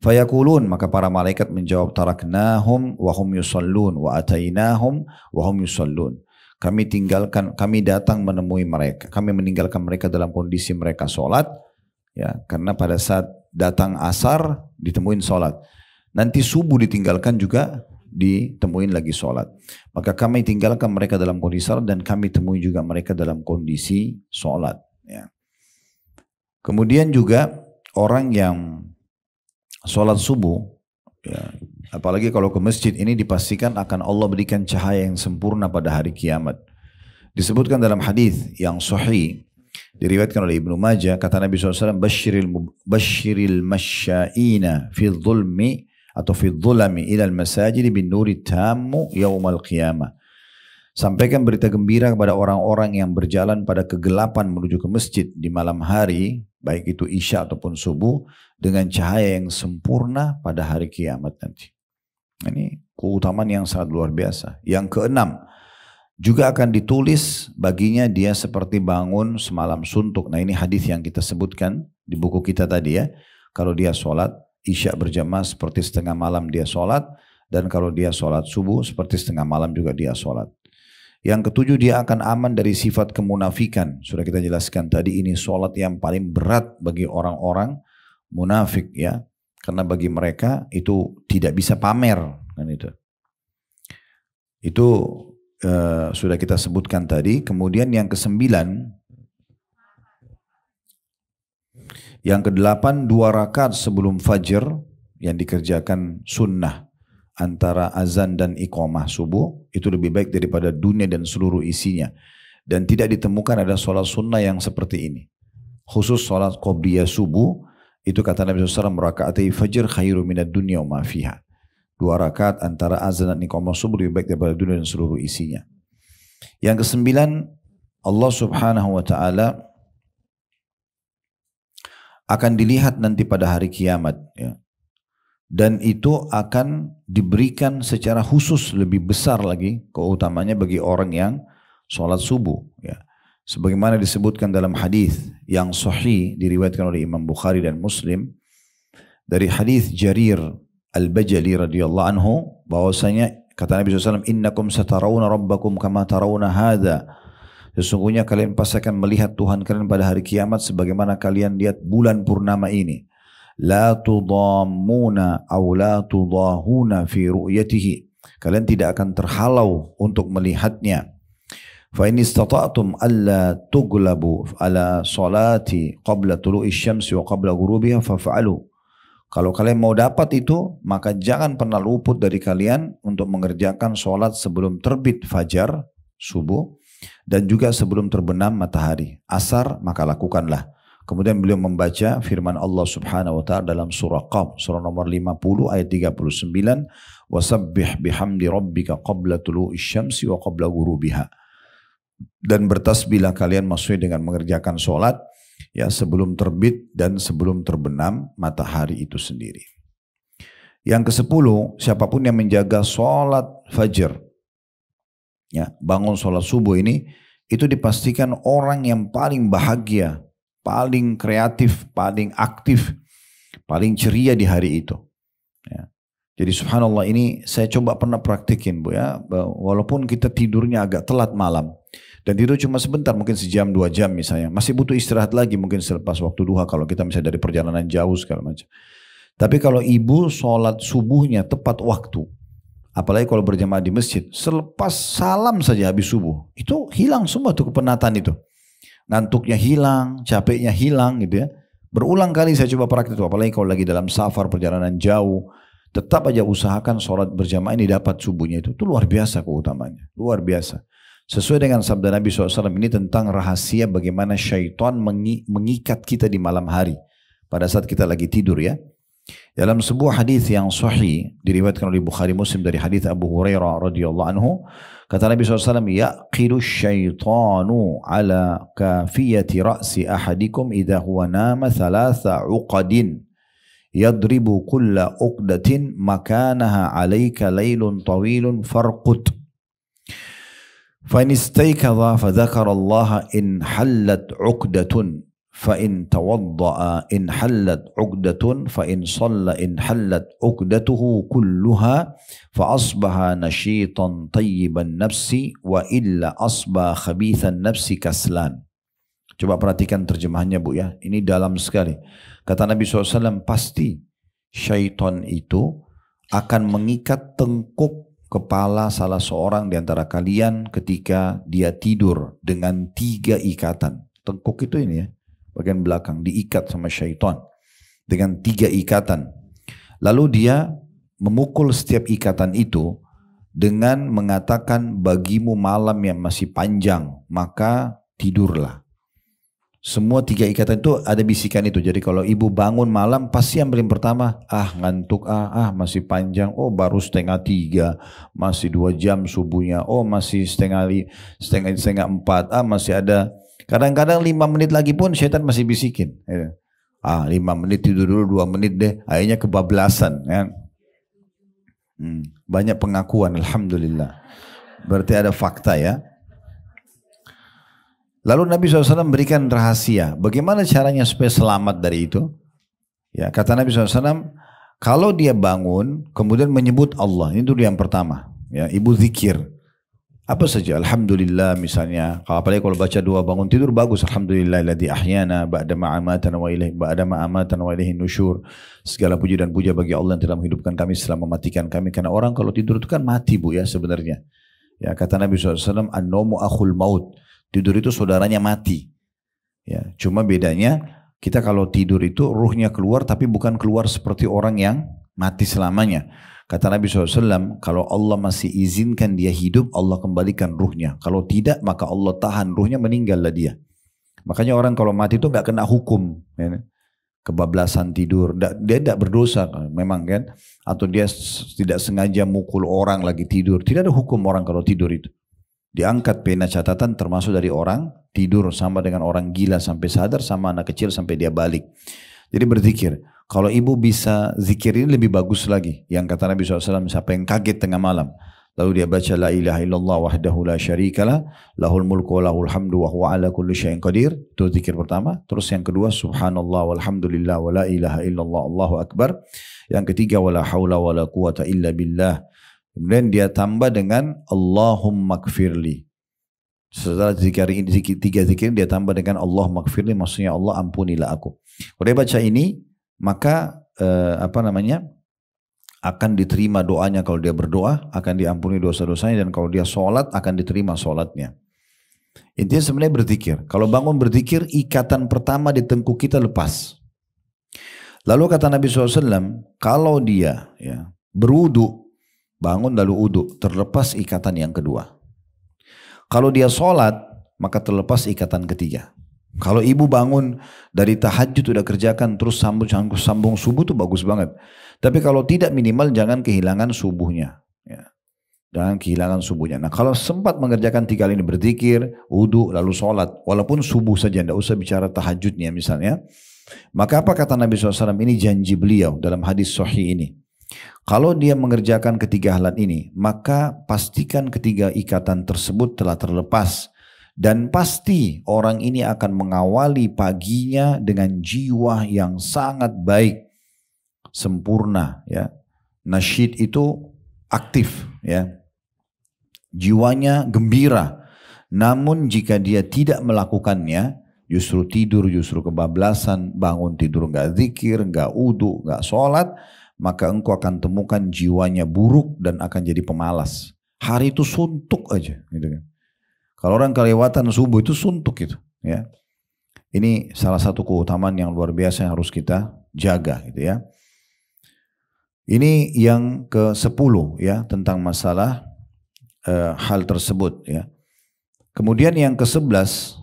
B: Fayaqulun, maka para malaikat menjawab, taraknahum wa hum yusallun wa atainahum wa hum yusallun. Kami datang menemui mereka, kami meninggalkan mereka dalam kondisi mereka sholat, ya, karena pada saat datang asar ditemuin sholat. nanti subuh ditinggalkan juga ditemuin lagi sholat. Maka kami tinggalkan mereka dalam kondisi sholat dan kami temui juga mereka dalam kondisi sholat. Ya. Kemudian juga orang yang sholat subuh, ya, apalagi kalau ke masjid ini dipastikan akan Allah berikan cahaya yang sempurna pada hari kiamat. Disebutkan dalam hadis yang sahih diriwayatkan oleh Ibnu Majah, kata Nabi SAW, Bashiril masya'ina fi dhulmi atau fi dhulami ilal masajid bin nuri tammu yaumal qiyamah. Sampaikan berita gembira kepada orang-orang yang berjalan pada kegelapan menuju ke masjid di malam hari, baik itu isya ataupun subuh, dengan cahaya yang sempurna pada hari kiamat nanti. Ini keutamaan yang sangat luar biasa. Yang keenam, juga akan ditulis baginya dia seperti bangun semalam suntuk. Nah ini hadis yang kita sebutkan di buku kita tadi ya. Kalau dia sholat isya berjamaah seperti setengah malam dia sholat. Dan kalau dia sholat subuh seperti setengah malam juga dia sholat. Yang ketujuh, dia akan aman dari sifat kemunafikan. Sudah kita jelaskan tadi, ini sholat yang paling berat bagi orang-orang munafik ya. Karena bagi mereka itu tidak bisa pamer. Kan itu sudah kita sebutkan tadi. Kemudian yang kesembilan, yang kedelapan, 2 rakaat sebelum fajar yang dikerjakan sunnah antara azan dan iqamah subuh, itu lebih baik daripada dunia dan seluruh isinya. Dan tidak ditemukan ada sholat sunnah yang seperti ini. Khusus sholat qobliyah subuh, itu kata Nabi SAW, rakaatai fajr khairu minad dunya wa ma fiha. 2 rakaat antara azan dan iqamah subuh lebih baik daripada dunia dan seluruh isinya. Yang kesembilan, Allah Subhanahu wa ta'ala akan dilihat nanti pada hari kiamat ya. Dan itu akan diberikan secara khusus lebih besar lagi keutamanya bagi orang yang sholat subuh ya. Sebagaimana disebutkan dalam hadis yang sahih diriwayatkan oleh Imam Bukhari dan Muslim dari hadis Jarir Al-Bajali radhiyallahu anhu, bahwasanya kata Nabi SAW, innakum satarawna rabbakum kama tarawna hadha. Sesungguhnya kalian pasti akan melihat Tuhan kalian pada hari kiamat sebagaimana kalian lihat bulan purnama ini. La tudammuna aw la tudahuna fi ru'yatihi. Kalian tidak akan terhalau untuk melihatnya. Fa in istata'tum alla tughlabu ala salati qabla tulu'i syamsi wa qabla ghurubiha faf'alu. Kalau kalian mau dapat itu, maka jangan pernah luput dari kalian untuk mengerjakan sholat sebelum terbit fajar, subuh, dan juga sebelum terbenam matahari. Asar, maka lakukanlah. Kemudian beliau membaca firman Allah Subhanahu wa ta'ala dalam surah Qaf, surah nomor 50 ayat 39, وَسَبِّحْ بِحَمْدِ رَبِّكَ قَبْلَ طُلُوعِ الشَّمْسِ وَقَبْلَ غُرُوبِهَا. Dan bertasbihlah kalian maksudnya dengan mengerjakan sholat ya sebelum terbit dan sebelum terbenam matahari itu sendiri. Yang ke-10, siapapun yang menjaga sholat fajar, ya, bangun sholat subuh ini, itu dipastikan orang yang paling bahagia, paling kreatif, paling aktif, paling ceria di hari itu. Ya. Jadi subhanallah, ini saya coba pernah praktikin Bu ya, walaupun kita tidurnya agak telat malam. Dan tidur cuma sebentar, mungkin sejam 2 jam misalnya. Masih butuh istirahat lagi mungkin selepas waktu duha kalau kita misalnya dari perjalanan jauh segala macam. Tapi kalau ibu sholat subuhnya tepat waktu, apalagi kalau berjamaah di masjid, selepas salam saja habis subuh, itu hilang semua tuh kepenatan itu. Ngantuknya hilang, capeknya hilang gitu ya. Berulang kali saya coba praktik itu, apalagi kalau lagi dalam safar perjalanan jauh, tetap aja usahakan sholat berjamaah ini dapat subuhnya itu. Itu luar biasa keutamanya, luar biasa. Sesuai dengan sabda Nabi SAW ini tentang rahasia bagaimana syaitan mengikat kita di malam hari pada saat kita lagi tidur ya. Dalam sebuah hadis yang sahih diriwayatkan oleh Bukhari Muslim dari hadis Abu Hurairah radhiyallahu anhu, kata Nabi SAW, yaqilu syaitanu ala kafiyati ra'si ahadikum idha huwa nama 3 uqadin yadribu kulla uqdatin makanaha alayka laylun tawilun farqut. فإن استيقظ فذكر الله إن حلت عقدة فإن توضأ إن حلت عقدة فإن صلى إن حلت عقدته كلها فأصبح نشيطا طيب النفس وإلا أصبح خبيث النفس كسلان. Coba perhatikan terjemahannya Bu ya, ini dalam sekali. Kata Nabi SAW, pasti syaitan itu akan mengikat tengkuk kepala salah seorang di antara kalian ketika dia tidur dengan 3 ikatan. Tengkuk itu ini ya, bagian belakang diikat sama syaitan dengan 3 ikatan. Lalu dia memukul setiap ikatan itu dengan mengatakan bagimu malam yang masih panjang, maka tidurlah. Semua 3 ikatan itu ada bisikan itu. Jadi kalau ibu bangun malam pasti yang paling pertama, ngantuk, masih panjang, baru 2:30, masih 2 jam subuhnya, masih setengah 4, masih ada. Kadang-kadang 5 menit lagi pun syaitan masih bisikin. 5 menit tidur dulu, 2 menit deh, akhirnya kebablasan. Kan? Banyak pengakuan, alhamdulillah. Berarti ada fakta ya. Lalu Nabi SAW berikan rahasia. Bagaimana caranya supaya selamat dari itu? Ya, kata Nabi SAW, kalau dia bangun, kemudian menyebut Allah. Ini dulu yang pertama. Ya, ibu zikir. Apa saja, alhamdulillah misalnya. Apalagi kalau baca doa bangun tidur, bagus. Alhamdulillahilladzi ahyana ba'dama amatana wa ilaihi nusyur. Segala puji dan puja bagi Allah yang telah menghidupkan kami setelah mematikan kami. Karena orang kalau tidur itu kan mati bu ya sebenarnya. Ya, kata Nabi SAW, an-nawmu akhul maut. Tidur itu saudaranya mati. Ya, cuma bedanya kita kalau tidur itu ruhnya keluar tapi bukan keluar seperti orang yang mati selamanya. Kata Nabi SAW, kalau Allah masih izinkan dia hidup, Allah kembalikan ruhnya. Kalau tidak, maka Allah tahan ruhnya, meninggallah dia. Makanya orang kalau mati itu gak kena hukum. Ya, kebablasan tidur. Dia tidak berdosa memang kan. Atau dia tidak sengaja mukul orang lagi tidur. Tidak ada hukum orang kalau tidur itu. Diangkat pena catatan termasuk dari orang tidur sama dengan orang gila sampai sadar sama anak kecil sampai dia balik. Jadi berzikir. Kalau ibu bisa zikir ini lebih bagus lagi. Yang kata Nabi SAW, siapa yang kaget tengah malam. Lalu dia baca la ilaha illallah wahdahu la syarikalah lahul mulku wa lahul hamdu wa huwa ala kulli syai'in qadir. Itu zikir pertama. Terus yang kedua subhanallah walhamdulillah wa la ilaha illallah Allahu akbar. Yang ketiga wala haula wala quwata illa billah. Kemudian dia tambah dengan Allahumma gfirli. Setelah zikir ini, 3 zikir dia tambah dengan Allahumma gfirli, maksudnya Allah ampunilah aku. Kalau dia baca ini, maka akan diterima doanya. Kalau dia berdoa akan diampuni dosa-dosanya, dan kalau dia sholat akan diterima sholatnya. Intinya sebenarnya berzikir. Kalau bangun berzikir, ikatan pertama di tengkuk kita lepas. Lalu kata Nabi SAW, kalau dia berwudu, bangun lalu wudu, terlepas ikatan yang kedua. Kalau dia sholat, maka terlepas ikatan ketiga. Kalau ibu bangun dari tahajud udah kerjakan terus sambung subuh itu bagus banget. Tapi kalau tidak, minimal jangan kehilangan subuhnya. Ya. Jangan kehilangan subuhnya. Nah, kalau sempat mengerjakan 3 kali ini, berzikir, wudu, lalu sholat, walaupun subuh saja, tidak usah bicara tahajudnya misalnya. Maka apa kata Nabi SAW? Ini janji beliau dalam hadis sahih ini. Kalau dia mengerjakan 3 hal ini, maka pastikan 3 ikatan tersebut telah terlepas. Dan pasti orang ini akan mengawali paginya dengan jiwa yang sangat baik, sempurna. Ya. Nasyid itu aktif. Ya. Jiwanya gembira. Namun jika dia tidak melakukannya, justru tidur, justru kebablasan, bangun tidur nggak zikir, nggak wudu, nggak sholat, maka engkau akan temukan jiwanya buruk dan akan jadi pemalas. Hari itu suntuk aja, gitu kan. Kalau orang kelewatan subuh itu suntuk gitu, ya. Ini salah satu keutamaan yang luar biasa yang harus kita jaga, gitu ya. Ini yang ke-10 ya tentang masalah hal tersebut, ya. Kemudian yang ke-11,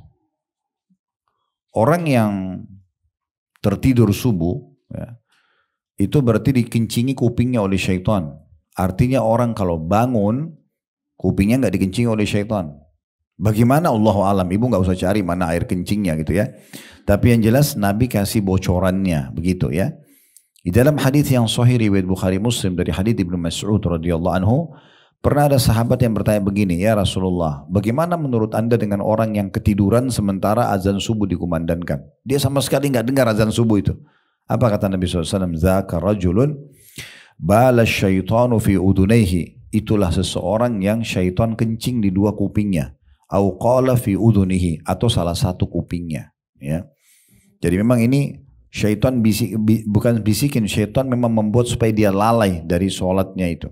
B: orang yang tertidur subuh, ya, itu berarti dikencingi kupingnya oleh syaitan. Artinya orang kalau bangun, kupingnya nggak dikencingi oleh syaitan. Bagaimana Allahu alam, ibu nggak usah cari mana air kencingnya gitu ya. Tapi yang jelas Nabi kasih bocorannya begitu ya. Di dalam hadis yang sahih riwayat Bukhari Muslim dari hadis Ibnu Mas'ud radhiyallahu anhu, pernah ada sahabat yang bertanya begini, ya Rasulullah, bagaimana menurut anda dengan orang yang ketiduran sementara azan subuh dikumandangkan? Dia sama sekali nggak dengar azan subuh itu. Apa kata Nabi SAW? Zaka rajulun bala syaitanu fi udunaihi. Itulah seseorang yang syaitan kencing di 2 kupingnya. Au qala fi udunihi, atau salah satu kupingnya. Ya. Jadi memang ini Syaitan bukan bisikin, syaitan memang membuat supaya dia lalai dari sholatnya itu.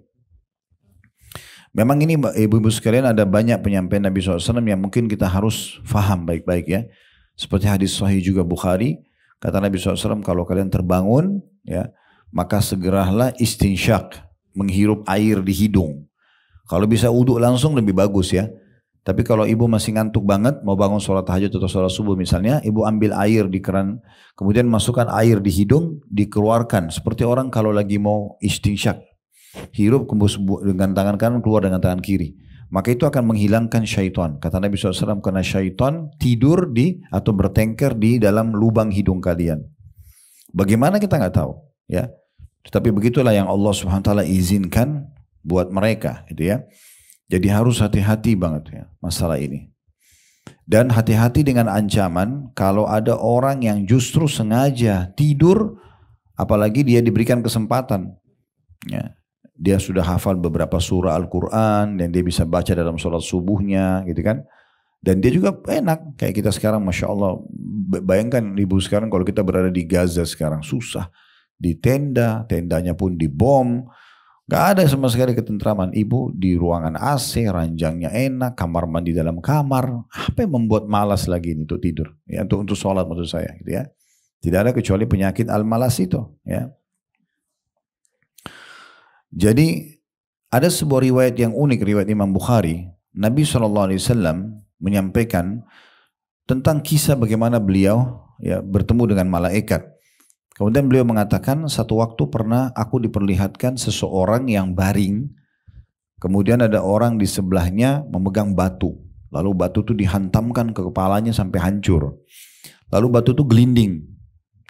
B: Memang ini ibu-ibu sekalian ada banyak penyampaian Nabi SAW yang mungkin kita harus faham baik-baik ya. Seperti hadis sahih juga Bukhari, kata Nabi SAW, kalau kalian terbangun, ya, maka segeralah istinsyak, menghirup air di hidung. Kalau bisa wudhu langsung lebih bagus ya. Tapi kalau ibu masih ngantuk banget, mau bangun sholat tahajud atau sholat subuh misalnya, ibu ambil air di keran, kemudian masukkan air di hidung, dikeluarkan. Seperti orang kalau lagi mau istinsyak. Hirup dengan tangan kanan, keluar dengan tangan kiri. Maka itu akan menghilangkan syaitan. Kata Nabi SAW, karena syaitan tidur atau bertengker di dalam lubang hidung kalian. Bagaimana kita nggak tahu. Ya. Tetapi begitulah yang Allah SWT izinkan buat mereka. Gitu ya. Jadi harus hati-hati banget ya masalah ini. Dan hati-hati dengan ancaman kalau ada orang yang justru sengaja tidur, apalagi dia diberikan kesempatan. Ya. Dia sudah hafal beberapa surah Al-Quran dan dia bisa baca dalam sholat subuhnya gitu kan. Dan dia juga enak kayak kita sekarang, Masya Allah. Bayangkan ibu sekarang kalau kita berada di Gaza sekarang, susah. Di tenda, tendanya pun dibom. Gak ada sama sekali ketentraman. Ibu di ruangan AC, ranjangnya enak, kamar mandi dalam kamar. Apa yang membuat malas lagi ini untuk tidur? Ya, untuk sholat maksud saya. Gitu ya. Tidak ada kecuali penyakit al-malas itu. Ya. Jadi ada sebuah riwayat yang unik, riwayat Imam Bukhari. Nabi SAW menyampaikan tentang kisah bagaimana beliau ya, bertemu dengan malaikat. Kemudian beliau mengatakan, satu waktu pernah aku diperlihatkan seseorang yang baring. Kemudian ada orang di sebelahnya memegang batu. Lalu batu itu dihantamkan ke kepalanya sampai hancur. Lalu batu itu gelinding.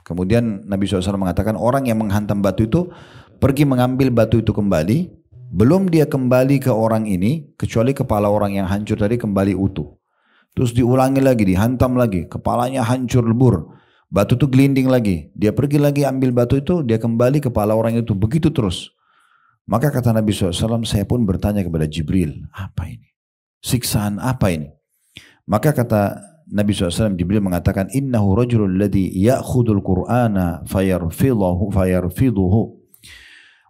B: Kemudian Nabi SAW mengatakan, orang yang menghantam batu itu pergi mengambil batu itu kembali. Belum dia kembali ke orang ini, kecuali kepala orang yang hancur tadi kembali utuh. Terus diulangi lagi, dihantam lagi. Kepalanya hancur lebur. Batu itu gelinding lagi. Dia pergi lagi ambil batu itu, dia kembali kepala orang itu. Begitu terus. Maka kata Nabi SAW, saya pun bertanya kepada Jibril, apa ini? Siksaan apa ini? Maka kata Nabi SAW, Jibril mengatakan, innahu rajulul ladhi ya'khudul qur'ana fayarfiduhu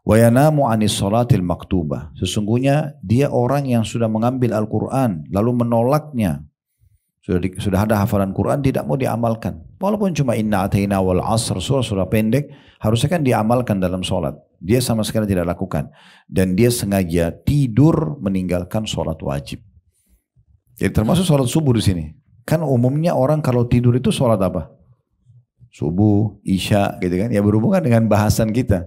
B: wa yanamu anis salatil maktubah. Sesungguhnya dia orang yang sudah mengambil Al-Quran, lalu menolaknya. Sudah ada hafalan Quran, tidak mau diamalkan. Walaupun cuma inna ataina wal asr, surah pendek, harusnya kan diamalkan dalam sholat. Dia sama sekali tidak lakukan. Dan dia sengaja tidur meninggalkan sholat wajib. Jadi termasuk sholat subuh di sini. Kan umumnya orang kalau tidur itu sholat apa? Subuh, isya gitu kan. Ya berhubungan dengan bahasan kita.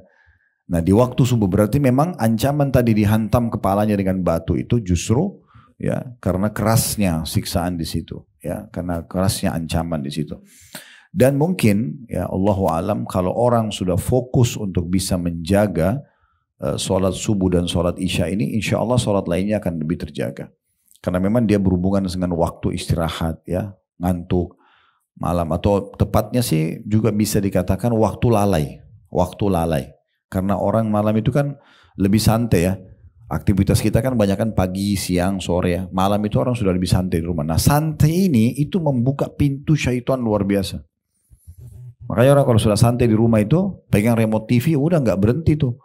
B: Nah di waktu subuh berarti memang ancaman tadi dihantam kepalanya dengan batu itu justru ya karena kerasnya siksaan di situ. Ya, karena kerasnya ancaman di situ. Dan mungkin ya Allahu alam kalau orang sudah fokus untuk bisa menjaga sholat subuh dan sholat isya ini, insya Allah sholat lainnya akan lebih terjaga. Karena memang dia berhubungan dengan waktu istirahat ya, ngantuk malam, atau tepatnya sih juga bisa dikatakan waktu lalai. Waktu lalai. Karena orang malam itu kan lebih santai ya. Aktivitas kita kan banyak kan pagi, siang, sore ya. Malam itu orang sudah lebih santai di rumah. Nah santai ini itu membuka pintu syaitan luar biasa. Makanya orang kalau sudah santai di rumah itu, pegang remote TV udah gak berhenti tuh.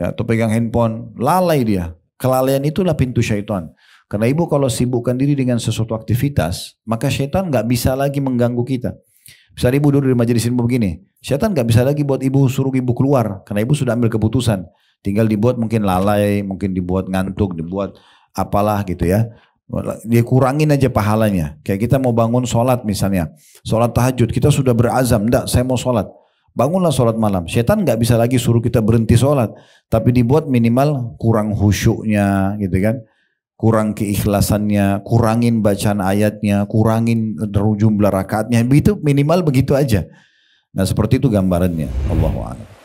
B: Ya, atau pegang handphone, lalai dia. Kelalaian itulah pintu syaitan. Karena ibu kalau sibukkan diri dengan sesuatu aktivitas, maka syaitan gak bisa lagi mengganggu kita. Misalnya ibu duduk di majelis ilmu begini, syaitan gak bisa lagi buat ibu suruh ibu keluar. Karena ibu sudah ambil keputusan. Tinggal dibuat mungkin lalai, mungkin dibuat ngantuk, dibuat apalah gitu ya. Dia kurangin aja pahalanya. Kayak kita mau bangun sholat misalnya. Sholat tahajud, kita sudah berazam, enggak saya mau sholat. Bangunlah sholat malam. Setan gak bisa lagi suruh kita berhenti sholat. Tapi dibuat minimal kurang khusyuknya gitu kan. Kurang keikhlasannya, kurangin bacaan ayatnya, kurangin jumlah rakaatnya. Begitu, minimal begitu aja. Nah seperti itu gambarannya. Allahu a'lam.